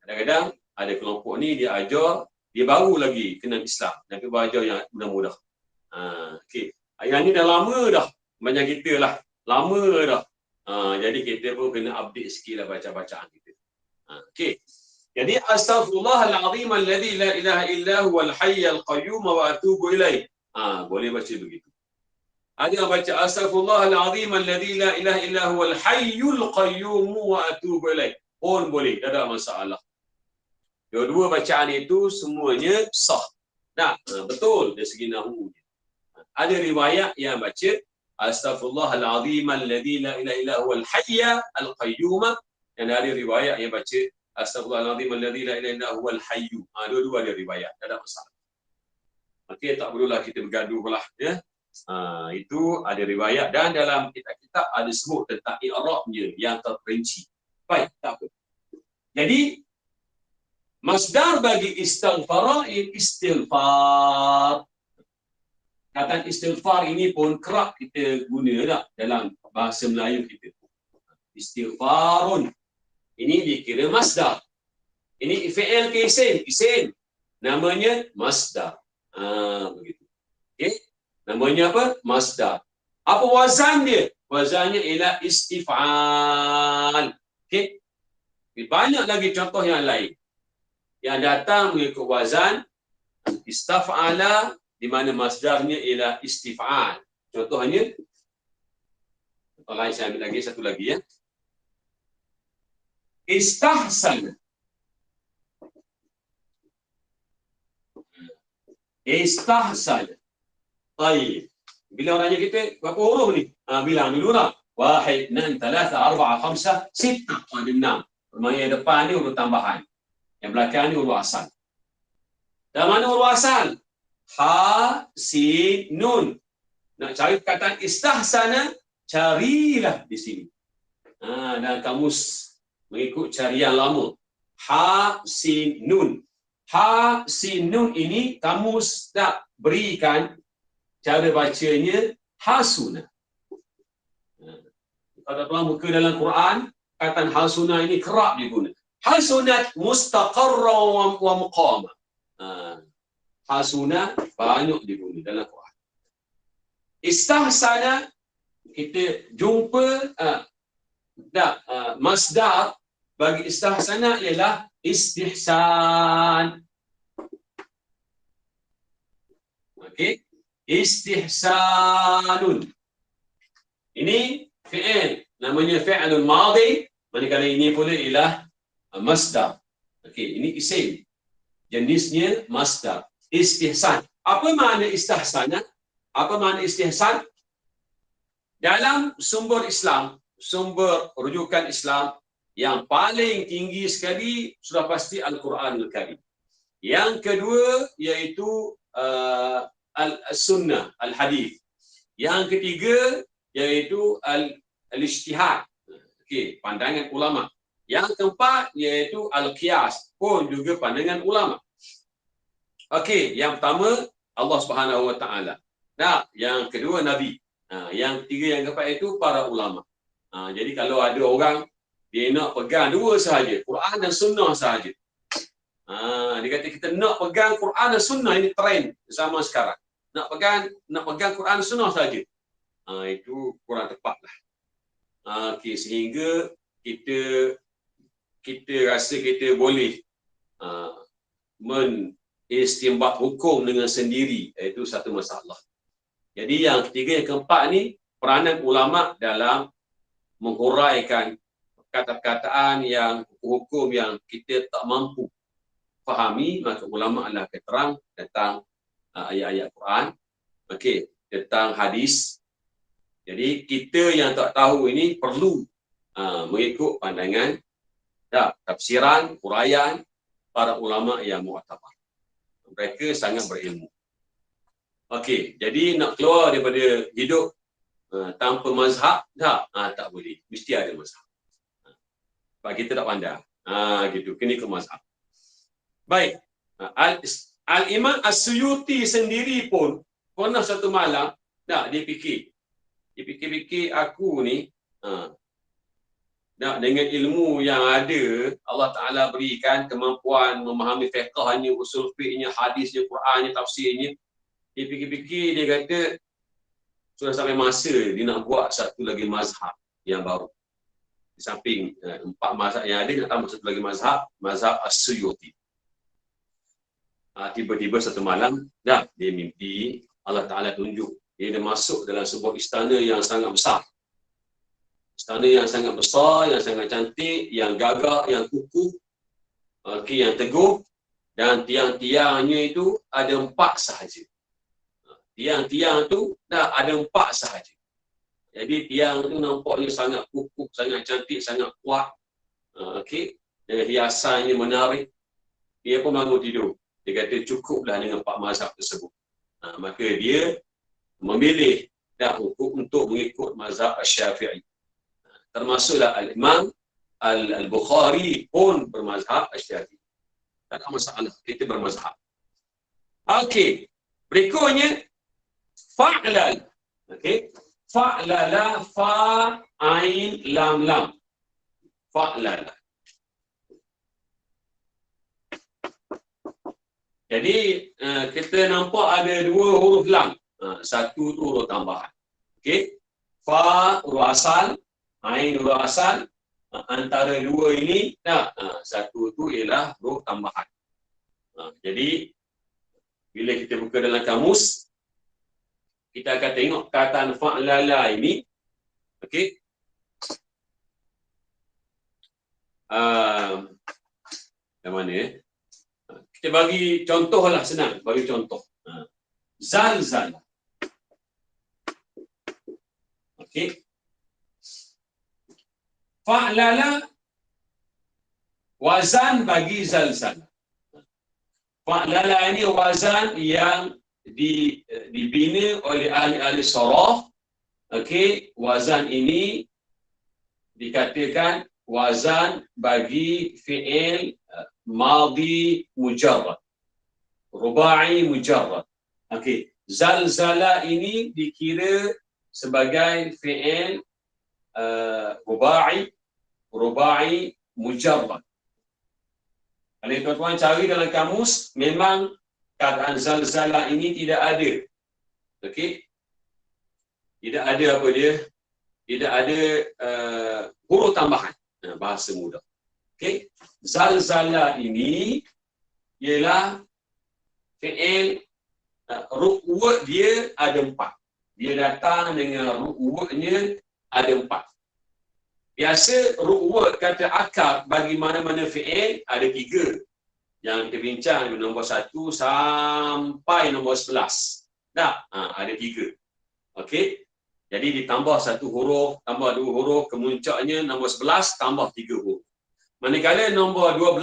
Kadang-kadang ada kelompok ni dia ajar, dia baru lagi kenal Islam. Nabi berajar yang mudah-mudah. Okey. Yang ni dah lama dah. Macam kita lah. Lama dah. Jadi kita pun kena update sikit lah baca-bacaan kita. Okey. Jadi Astaghfirullahalazim alladzi la ilaha illa huwal hayyul qayyum wa atubu ilaih. Boleh baca begitu. Ada yang baca Astaghfirullahalazim alladzi la ilaha illa huwal hayyul qayyum wa atubu ilaih. Pun boleh, tak ada masalah. Dua-dua bacaan itu semuanya sah. Nah, betul dari segi nahwu. Ada riwayat yang baca Astaghfirullahalazim alladzi la ilaha illa huwal hayyul qayyum, dan ada riwayat yang baca Astaghfirullahalazim alladzi la ilaha illa huwal hayyu. Dua-dua ada riwayat, tak ada masalah. Okey, tak perlulah kita bergaduhlah ya. Itu ada riwayat dan dalam kitab-kitab ada sebut tentang i'rabnya yang terperinci. Baik, tak apa. Jadi masdar bagi istighfar istighfar. Kata istighfar ini pun kerap kita guna tak dalam bahasa Melayu kita. Istighfarun. Ini dikira masdar. Ini fi'il ke isim? Isim. Namanya masdar. Begitu. Okey. Namanya apa? Masdar. Apa wazan dia? Wazannya ialah istif'al. Okey. Banyak lagi contoh yang lain yang datang mengikut wazan istaf'ala, di mana masdarnya ialah istif'al. Contohnya, contoh lain saya ambil lagi, satu lagi ya. Istahsana. Istahsana. Baik. Bila orangnya kita, berapa huruf ni? Bilang dulu lah. 1, 2, 3, 4, 5, 6. Ada 6. Bermakna yang depan ni huruf tambahan. Yang belakang ni huruf asal. Dan mana huruf asal? Ha, sin, nun. Nak cari perkataan istahsana, carilah di sini. Dan kamus mengikut carian lama. Ha, sin, nun. Ha, sin, nun ini kamus tak berikan cara bacanya hasuna. Kalau tuan buka dalam Quran, kataan hasuna ini kerap diguna. Hasunat mustaqarra wa muqama. Hasuna banyak diguna dalam Quran. Istahsana, kita jumpa masdar bagi istahsana ialah istihsan. Okey, istihsanun. Ini fi'il, namanya fi'lun madhi, manakala ini pula ialah masdar. Okey, ini isim. Jenisnya masdar. Istihsan. Apa makna istihsana? Apa makna istihsan? Dalam sumber Islam, sumber rujukan Islam, yang paling tinggi sekali sudah pasti Al-Quranul Karim. Yang kedua iaitu Al-Sunnah, Al-Hadith. Yang ketiga iaitu Al-Ijtihad. Okey, pandangan ulama. Yang keempat iaitu Al-Qiyas, pun juga pandangan ulama. Okey, yang pertama Allah Subhanahu Wa Taala. Yang kedua Nabi. Yang ketiga, yang keempat itu para ulama. Jadi kalau ada orang dia nak pegang dua sahaja, Quran dan Sunnah sahaja. Dia kata kita nak pegang Quran dan Sunnah, ini trend zaman sekarang. Nak pegang Quran dan Sunnah sahaja. Itu kurang tepatlah. Okey, sehingga kita rasa kita boleh menistimbat hukum dengan sendiri, iaitu satu masalah. Jadi yang ketiga, yang keempat ni peranan ulama dalam menghuraikan kata-kataan yang hukum yang kita tak mampu fahami, maka ulama adalah keterang tentang ayat-ayat Quran, okey, tentang hadis. Jadi kita yang tak tahu ini perlu mengikut pandangan tafsiran, huraian para ulama yang mu'tabar. Mereka sangat berilmu. Okey, jadi nak keluar daripada hidup tanpa mazhab, tak boleh. Mesti ada mazhab. Sebab kita tak pandai. Gitu, kena ke mazhab. Baik. Al-Imam As-Suyuti sendiri pun pernah satu malam, dia fikir aku ni, dengan ilmu yang ada, Allah Ta'ala berikan kemampuan memahami fiqahnya, usul fiqhnya, hadisnya, Qurannya, tafsirnya. Dia fikir-fikir, dia kata sudah sampai masa dia nak buat satu lagi mazhab yang baru. Di samping 4 mazhab yang ada, nak tambah satu lagi mazhab, mazhab As-Suyuti. Tiba-tiba satu malam, dia mimpi, Allah Ta'ala tunjuk. Dia dah masuk dalam sebuah istana yang sangat besar. Istana yang sangat besar, yang sangat cantik, yang gagah, yang kukuh, yang teguh, dan tiang-tiangnya itu ada 4 sahaja. Tiang-tiang tu ada 4 sahaja. Jadi tiang tu nampaknya sangat kukuh, sangat cantik, sangat kuat. Dan hiasannya menarik. Dia pun bangun tidur. Dia kata cukuplah dengan 4 mazhab tersebut. Maka dia memilih untuk mengikut mazhab Asy-Syafi'i. Termasuklah Al-Imam Al-Bukhari pun bermazhab Asy-Syafi'i. Tak ada masalah, kita bermazhab. Okey, berikutnya fa'lal. Okey, fa'lala, fa, ain, lam, lam. Fa'lala. Jadi kita nampak ada 2 huruf lam. Satu tu huruf tambahan. Okey, fa huruf asal, ain huruf asal, antara dua ini, satu tu ialah huruf tambahan. Jadi bila kita buka dalam kamus, kita akan tengok kataan fa'lala ini. Okey. Yang mana ya? Kita bagi contohlah, senang bagi contoh. Zalzala. Okey. Fa'lala wazan bagi zalzala. Fa'lala ini wazan yang dibina oleh ahli-ahli sharaf. Okey, wazan ini dikatakan wazan bagi fi'il madhi mujarrad, rubai mujarrad. Okey, zalzala ini dikira sebagai fi'il rubai mujarrad. Kalau tuan-tuan cari dalam kamus, memang kataan zalzala ini tidak ada. Okey, tidak ada apa dia? Tidak ada huruf tambahan. Bahasa mudah. Okey, zalzala ini ialah fi'il ru'wa dia ada 4. Dia datang dengan ru'wanya ada 4. Biasa ru'wa kata akar bagi mana-mana fi'il ada 3. Yang kita bincang dari nombor 1 sampai nombor 11. Ada 3. Okey. Jadi ditambah 1 huruf, tambah 2 huruf, kemuncaknya nombor 11 tambah 3 huruf. Manakala nombor 12,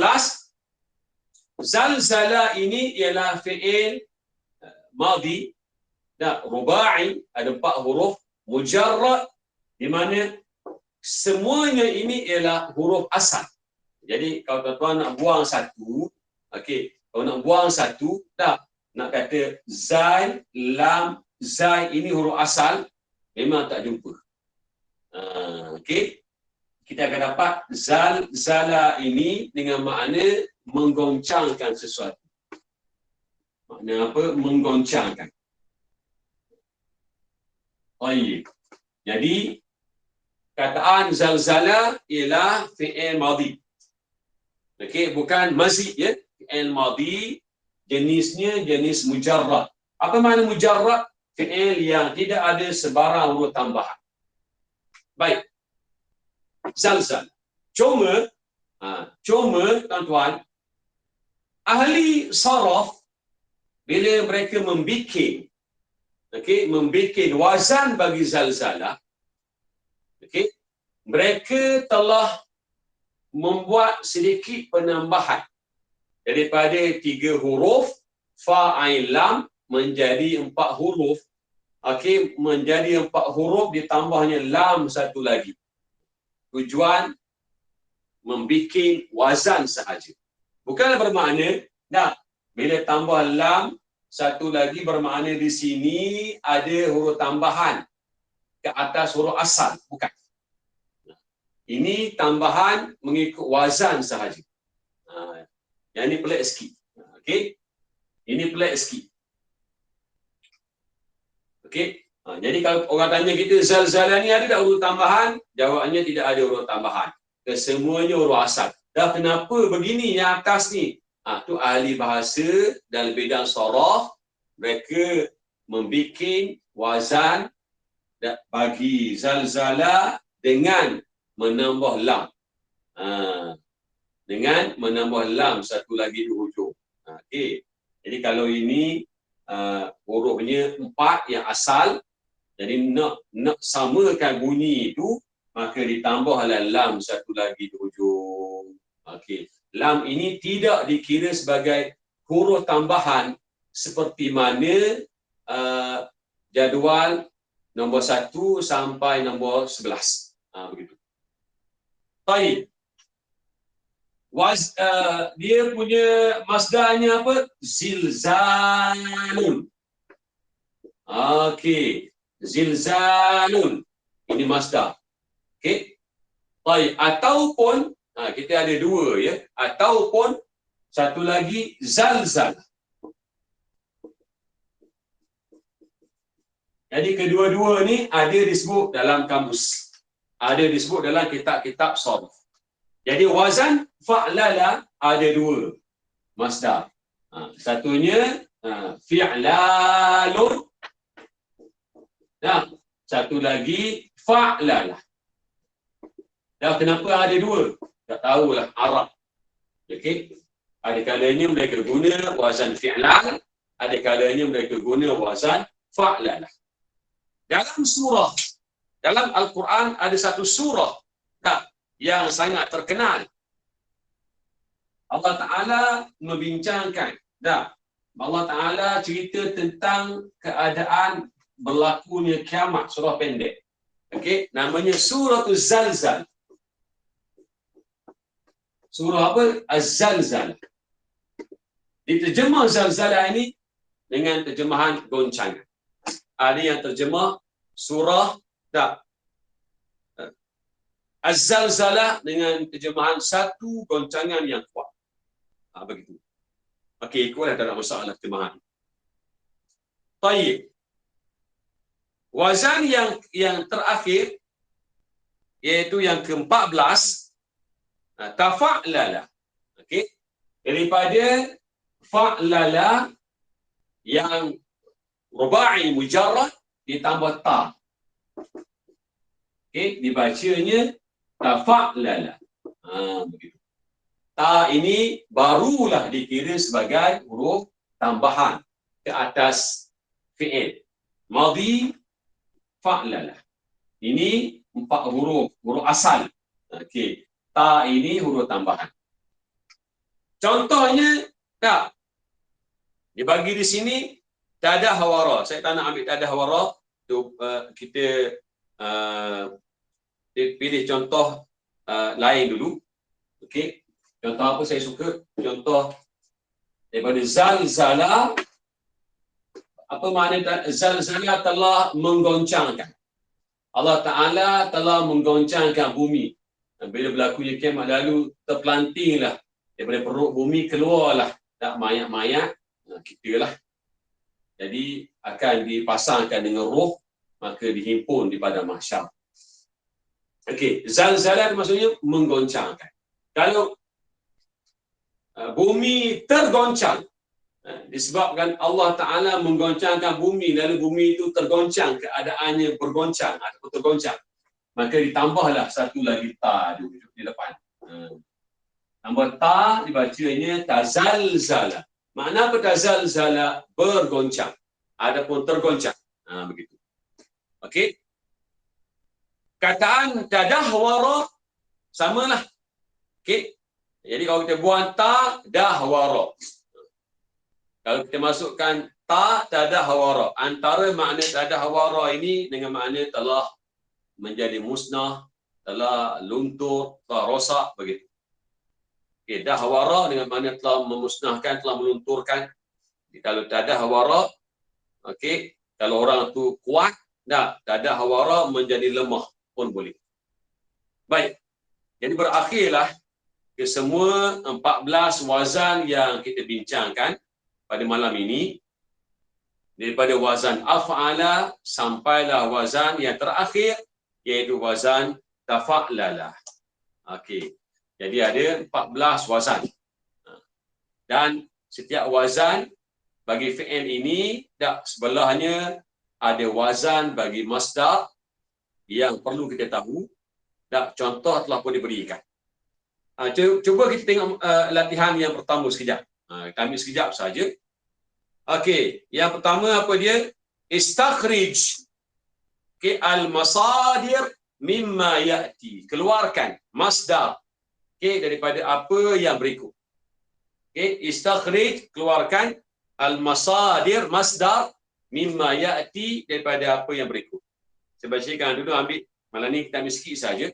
zalzala ini ialah fi'il madhi, rubai, ada 4 huruf, mujarrad, di mana semuanya ini ialah huruf asal. Jadi kalau tuan-tuan nak buang satu, okey, kalau nak buang satu, nak kata zal, lam, zai ini huruf asal, memang tak jumpa. Okey, kita akan dapat zalzala ini dengan makna menggoncangkan sesuatu. Makna apa? Menggoncangkan. Baik. Jadi kataan zalzala ialah fi'il madhi. Okey, bukan mazid ya. Fi'il madhi jenisnya jenis mujarrad. Apa makna mujarrad? Fi'il yang tidak ada sebarang huruf tambahan. Baik. Zalzal. Cuma tuan-tuan, ahli saraf bila mereka membikin wazan bagi zalzala, okey, mereka telah membuat sedikit penambahan daripada 3 huruf fa ain lam menjadi 4 huruf. Okey, menjadi 4 huruf ditambahnya lam satu lagi. Tujuan membikin wazan sahaja. Bukanlah bermakna bila tambah lam satu lagi bermakna di sini ada huruf tambahan ke atas huruf asal. Bukan. Ini tambahan mengikut wazan sahaja. Yang ini pelik sikit. Okey. Ini pelik sikit. Okey. Jadi kalau orang tanya kita zalzala ni ada tak huruf tambahan? Jawabnya tidak ada huruf tambahan. Kesemuanya huruf asal. Dah kenapa begini yang atas ni? Tu ahli bahasa dalam bidang sharaf, mereka membikin wazan bagi zalzala dengan menambah lam. Dengan menambah lam satu lagi di hujung. Okey. Jadi kalau ini hurufnya 4 yang asal, jadi nak samakan bunyi itu, maka ditambahlah lam satu lagi di hujung. Okey. Lam ini tidak dikira sebagai huruf tambahan seperti mana jadual nombor 1 sampai nombor 11. Begitu. Baik. Dia punya masdarnya apa? Zilzalun. Okey. Zilzalun. Ini masdar. Okey. Baik. Ataupun kita ada 2 ya. Ataupun satu lagi zalzal. Jadi kedua-dua ni ada disebut dalam kamus. Ada disebut dalam kitab-kitab sharaf. Jadi wazan fa'lala ada dua masdar. Satunya fi'lalun. Nah, satu lagi fa'lala. Dah kenapa ada dua? Tak tahulah Arab. Okey. Ada kalanya mereka guna wazan fi'lal, ada kalanya mereka guna wazan fa'lala. Dalam surah, dalam Al-Quran ada satu surah yang sangat terkenal. Allah Ta'ala membincangkan. Allah Ta'ala cerita tentang keadaan berlakunya kiamat, surah pendek. Okey, namanya surah Az-Zalzal. Surah apa? Az-Zalzal. Diterjemah Zalzalah ini dengan terjemahan goncangan. Ada yang terjemah surah Az-Zalzalah dengan terjemahan satu goncangan yang kuat. Begitu. Okey, ikutlah dalam masalah terjemahan. Baik. Wazan yang terakhir iaitu yang ke-14 tafa'lala. Okey. Daripada fa'lala yang rubai mujarrad ditambah ta. Okey, dibacanya tafa'lala. Begitu. Ta ini barulah dikira sebagai huruf tambahan ke atas fi'il. Madhi fa'lala. Ini 4 huruf asal. Okey. Ta ini huruf tambahan. Contohnya dibagi di sini tadah hawara. Saya tak nak ambil tadah hawara tu, kita pilih contoh lain dulu. Okey. Contoh apa saya suka? Contoh daripada zalzala. Apa makna zalzala? Telah menggoncangkan. Allah Ta'ala telah menggoncangkan bumi. Bila berlakunya kiamat lalu, terpelantinglah daripada perut bumi, keluarlah mayat-mayat kita lah. Jadi akan dipasangkan dengan roh, maka dihimpun di padang mahsyar. Okey, zalzala maksudnya menggoncangkan. Kalau bumi tergoncang, disebabkan Allah Ta'ala menggoncangkan bumi, lalu bumi itu tergoncang, keadaannya bergoncang atau tergoncang, maka ditambahlah satu lagi ta di depan. Tambah ta dibacanya tazalzala. Makna apa tazalzala? Bergoncang. Adapun tergoncang. Begitu. Okey. Kataan tadahwara samalah. Okey. Jadi kalau kita buang ta, dahwara. Kalau kita masukkan ta, tadahwara. Antara makna tadahwara ini dengan makna telah menjadi musnah, telah luntur, telah rosak, begitu. Okay, dahwara dengan makna telah memusnahkan, telah melunturkan. Kalau tadahwara, okey, kalau orang tu kuat, tadahwara menjadi lemah pun boleh. Baik. Jadi berakhirlah ke semua 14 wazan yang kita bincangkan pada malam ini. Daripada wazan af'ala sampailah wazan yang terakhir, iaitu wazan tafa'lala. Okey. Jadi ada 14 wazan. Dan setiap wazan bagi fi'il ini sebelahnya ada wazan bagi masdar yang perlu kita tahu. Contoh telah pun diberikan. Cuba kita tengok latihan yang pertama sekejap. Kita ambil sekejap saja. Okey, yang pertama apa dia? Istakhrij. Okey, al-masadir mimma ya'ti. Keluarkan masdar. Okey, daripada apa yang berikut. Okey, istakhrij, keluarkan al-masadir, masdar mimma ya'ti, daripada apa yang berikut. Saya bacakan dulu, ambil malam ni kita ambil sikit saja.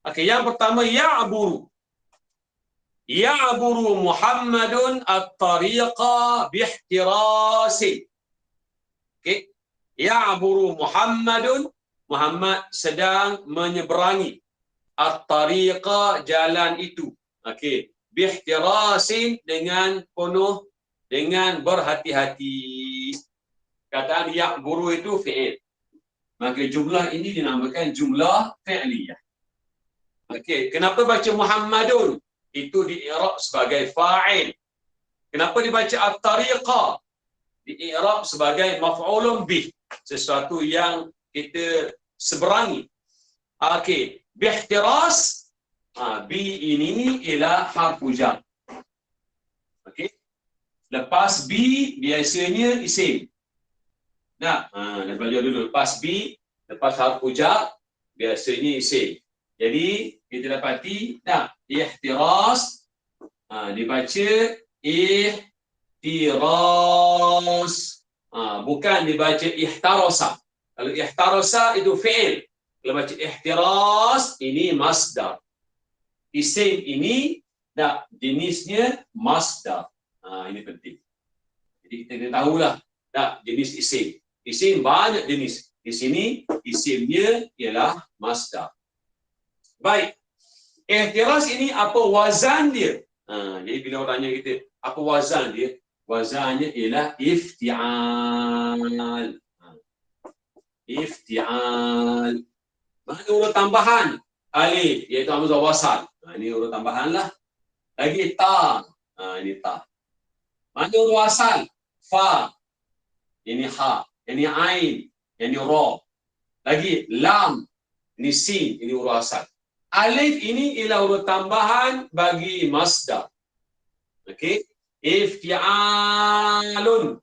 Okey, yang pertama ya'buru. Ya'buru Muhammadun at-tariqa biihtirasi. Okey. Ya'buru Muhammadun, Muhammad sedang menyeberangi at-tariqa, jalan itu. Okey. Biihtirasin, dengan penuh, dengan berhati-hati. Kataan ya'buru itu fi'il. Maka jumlah ini dinamakan jumlah fi'liyah. Okey, kenapa baca Muhammadun? Itu di i'rab sebagai fa'il. Kenapa dibaca at-tariqah? Di i'rab sebagai maf'ulun bih, sesuatu yang kita seberangi. Okey, bihtiras, bi ini ialah harfu jar. Okey. Lepas bi biasanya isim. Nah, dah belajar dulu. Lepas bi, lepas harfu jar biasanya isim. Jadi kita dapati ihtiras dibaca ihtiras. Bukan dibaca ihtarasa. Kalau ihtarasa itu fi'il. Kalau baca ihtiras ini masdar. Isim ini jenisnya masdar. Ini penting. Jadi kita kena tahulah jenis isim. Isim banyak jenis. Di sini isimnya ialah masdar. Baik. Ihtiras ini apa wazan dia? Jadi bila orang tanya kita, apa wazan dia? Wazannya ialah ifti'al. Ifti'al. Mana huruf tambahan? Alif, iaitu hamzah wasal. Ini huruf tambahan lah. Lagi ta. Ini ta. Mana huruf asal? Fa. Ini ha. Ini ain. Ini ra. Lagi lam. Ini sin. Ini huruf asal. Alif ini ialah huruf tambahan bagi masdar. Okey. Ifti'alun.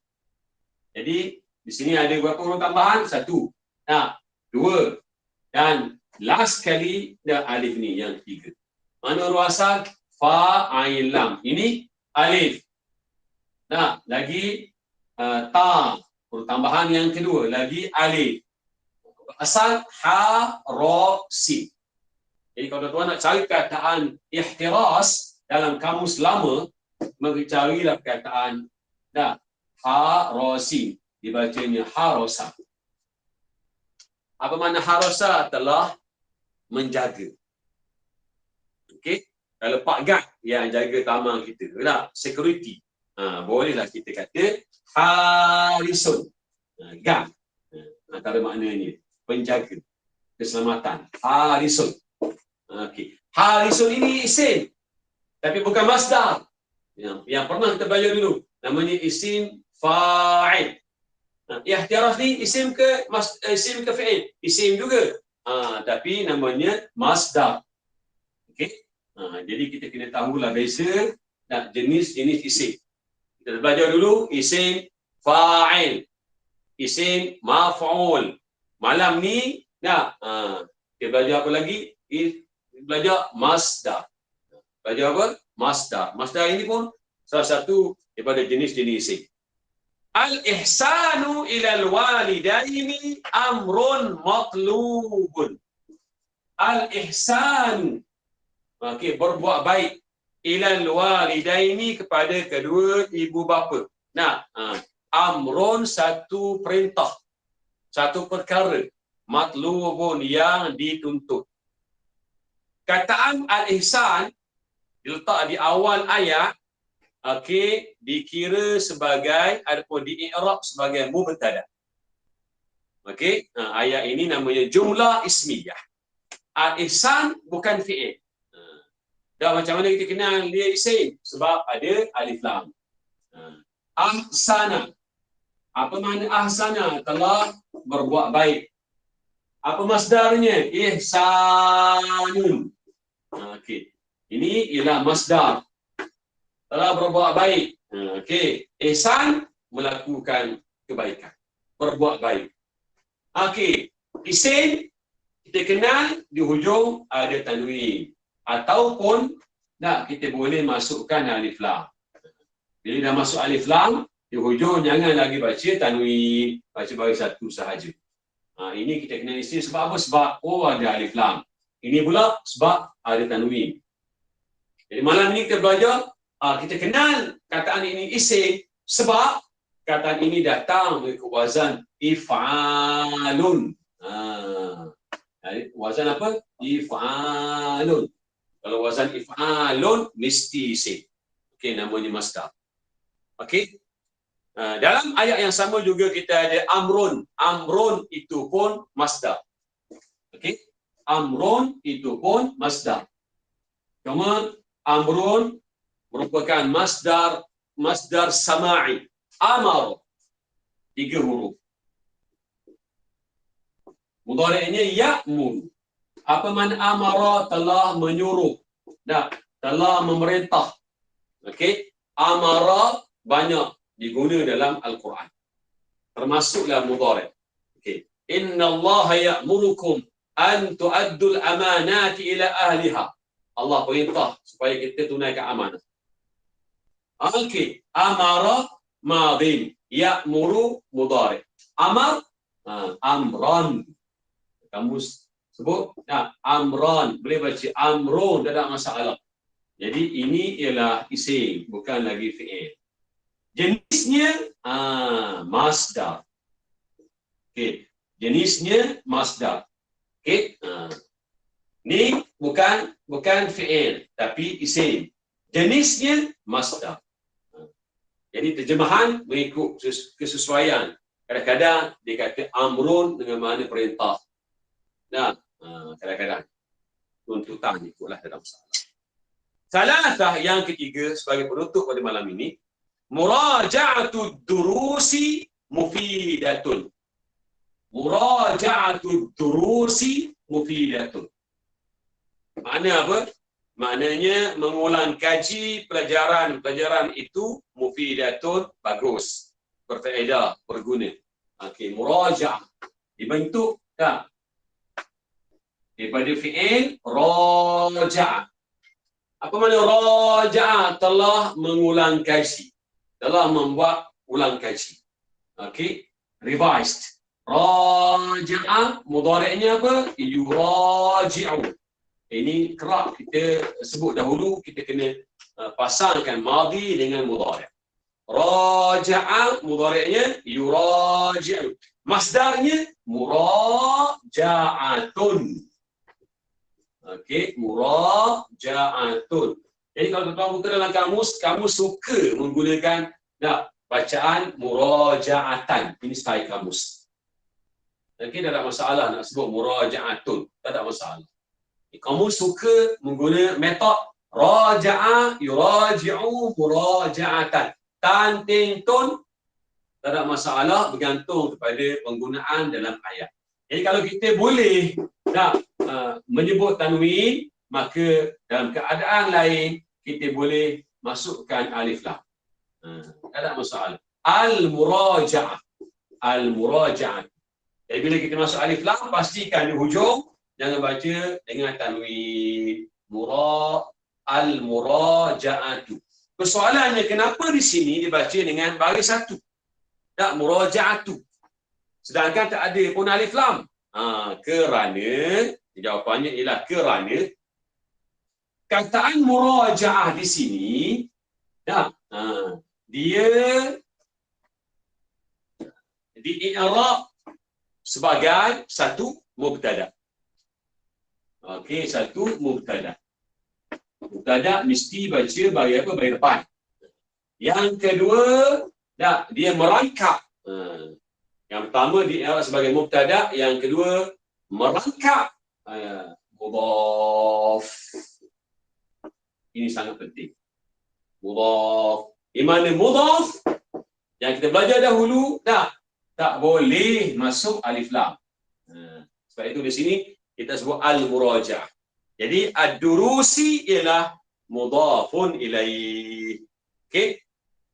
Jadi di sini ada berapa huruf tambahan? 1. 2. Dan last kali alif ni yang 3. Mana huruf asal? Fa, ain, lam. Ini alif. Lagi ta. Huruf tambahan yang kedua. Lagi alif. Asal ha, ra, sin. Jadi kalau tuan nak cari perkataan ihtiras dalam kamus lama, maka carilah perkataan ha, ra, sin. Dibacanya harasa. Apa makna harasa? Telah menjaga. Okey. Kalau Pak Gad yang jaga taman kita, security. Bolehlah kita kata harisun. Gad. Antara maknanya penjaga keselamatan. Harisun. Okey. Harisun ini isim. Tapi bukan masdar. Yang pernah kita belajar dulu. Namanya isim fa'il. Ihtiras ni isim ke fi'il? Isim juga. Tapi namanya masdar. Okey. Jadi kita kena tahulah beza jenis-jenis isim. Kita belajar dulu isim fa'il. Isim maf'ul. Malam ni kita belajar apa lagi? Belajar masdar. Belajar apa? Masdar. Masdar ini pun salah satu daripada jenis-jenis isim. Al-ihsanu ilal walidaini amrun matlubun. Al-ihsanu. Okey, berbuat baik. Ilal walidaini kepada kedua ibu bapa. Amrun satu perintah. Satu perkara. Matlubun yang dituntut. Kataan al-ihsan diletak di awal ayat, dikira sebagai ataupun di i'rab sebagai mubtada. Ayat ini namanya jumlah ismiyah. Al-ihsan bukan fi'il. Dah macam mana kita kenal dia isim? Sebab ada alif lam. Ahsana. Apa makna ahsana? Telah berbuat baik. Apa masdarnya? Ihsanun. Ini ialah masdar. Telah berbuat baik. Ihsan melakukan kebaikan. Berbuat baik. Isim kita kenal di hujung ada tanwin. Ataupun kita boleh masukkan alif lam. Bila dah masuk alif lam, di hujung jangan lagi baca tanwin. Baca bagi satu sahaja. Ini kita kenal isim sebab apa? Sebab ada alif lam. Ini pula sebab ada tanwin. Jadi malam ni kita belajar, kita kenal kataan ini isim sebab kataan ini datang mengikut wazan if'alun. Wazan apa? If'alun. Kalau wazan if'alun mesti isim. Namanya masdar. Dalam ayat yang sama juga kita ada amrun. Amrun itu pun masdar. amrun itu pun masdar. Cuma amrun merupakan masdar sama'i. Amar 3 huruf. Mudhari'nya ya'muru. Apa makna amara? Telah menyuruh. Telah memerintah. Okey, amara banyak diguna dalam Al-Quran. Termasuk dalam mudhari'. Okey. Inna Allah ya'murukum an tu'addul amanati ila ahliha. Allah perintah supaya kita tunaikan amanah. Okey, amara madin, ya'muru mudhari'. Amar amran. Kamu sebut amran, boleh baca amrun, tak ada masalah. Jadi ini ialah isim, bukan lagi fi'il. Jenisnya masdar. Okey, jenisnya masdar. Okey, ni bukan fi'il tapi isim. Jenisnya masdar. Jadi terjemahan mengikut kesesuaian. Kadang-kadang dia kata amrun dengan makna perintah. Kadang-kadang tuntutan ikutlah dalam masalah. Salatah yang ketiga sebagai penutup pada malam ini, muraja'atud durusi mufidatun. Muraja'atud durusi mufidatun. Makna apa? Maknanya mengulang kaji pelajaran itu mufidatun, bagus, berfaedah, berguna. Okey, muraja'ah dibentuk daripada fi'il raja'ah. Apa makna raja'ah? Telah mengulang kaji. Telah membuat ulang kaji. Okey, revised. Raja'ah mudhari'nya apa? Yuraji'u. Ini kerap kita sebut dahulu, kita kena pasangkan madhi dengan mudhari'. Raja'a mudhari'nya yuraji'u. Masdarnya muraja'atun. Okey, muraja'atun. Jadi kalau tuan-tuan buka dalam kamus suka menggunakan bacaan muraja'atan. Ini style kamus. Okey, tak ada masalah nak sebut muraja'atun. Tak ada masalah. Kamu suka menggunakan metod raja'a, yuraji'u, muraja'atan. Tan, tin, tun, tak ada masalah, bergantung kepada penggunaan dalam ayat. Jadi kalau kita boleh menyebut tanwin, maka dalam keadaan lain kita boleh masukkan alif lam. Tak ada masalah. Al-muraja'ah. Al-muraja'ah. Jadi bila kita masuk alif lam, pastikan di hujung jangan baca dengan tanwin. Al-muraja'atu. Persoalannya kenapa di sini dibaca dengan baris satu? Tak muraja'atu. Sedangkan tak ada pun alif lam. Kerana jawapannya ialah kerana kataan muraja'ah di sini dia di-i'rab sebagai satu mubtada. Okey, satu mubtada. Mubtada mesti baca bagi apa? Bagi depan. Yang kedua, dia merangkap. Yang pertama di-i'rab sebagai mubtada, yang kedua merangkap mudhaf. Ini sangat penting. Mudhaf. Di mana mudhaf yang kita belajar dahulu tak boleh masuk alif lam. Sebab itu di sini kita sebut al-muraja'ah. Jadi ad-durusi ialah mudhafun ilaih. Okey.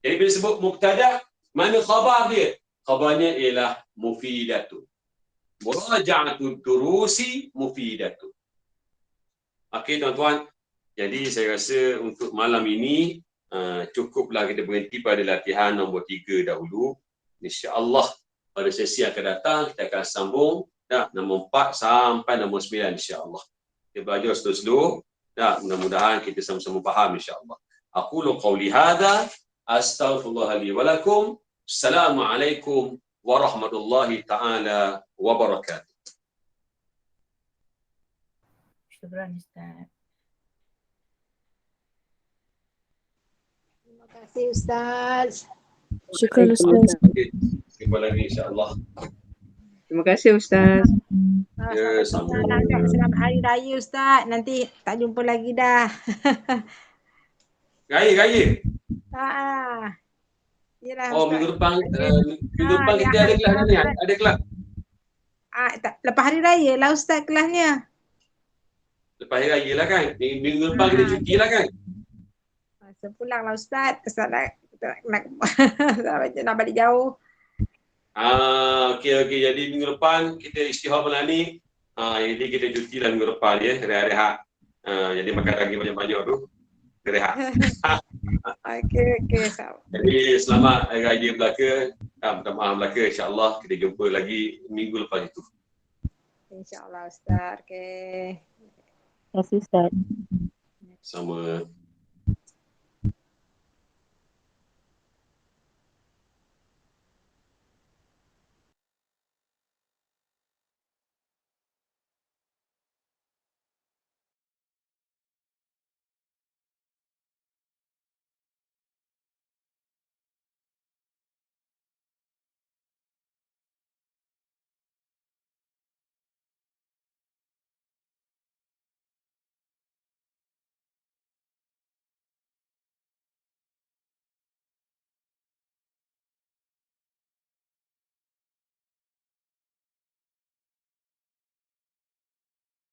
Jadi bila sebut mubtada, mana khabar dia? Khabarnya ialah mufidatun. Muraja'atud durusi mufidatun. Okey tuan-tuan. Jadi saya rasa untuk malam ini cukuplah kita berhenti pada latihan nombor 3 dahulu. Insya-Allah pada sesi akan datang kita akan sambung nombor 4 sampai nombor 9 insya-Allah. Kita belajar slow-slow. Mudah-mudahan kita sama-sama faham insya-Allah. Aqulu qawli hadza astaghfirullah li wa lakum. Assalamualaikum warahmatullahi taala wabarakatuh.
Syukran Ustaz.
Terima kasih Ustaz.
Syukran Ustaz.
Jumpa lagi insya-Allah.
Terima kasih Ustaz.
Ya, sama.
Selamat Hari Raya Ustaz. Nanti tak jumpa lagi dah.
Raya.
Yelah
Oh,
Ustaz.
minggu depan kita ada kelas ni. Ada kelas.
Lepas Hari Raya lah Ustaz kelasnya.
Lepas hari raya lah kan. Minggu depan kita cuti lah kan.
Sepulang lah Ustaz. Ustaz nak balik jauh.
Okey. Jadi minggu depan kita istihar malam ni. Jadi kita cuti lah minggu depan ya. Rehat-rehat. Jadi makan lagi banyak-banyak tu. Rehat.
Okey.
Jadi selamat Hari Raya Melaka. Minta maaf Melaka. InsyaAllah kita jumpa lagi minggu lepas itu.
InsyaAllah Ustaz. Okey.
Terima kasih Ustaz.
Sama.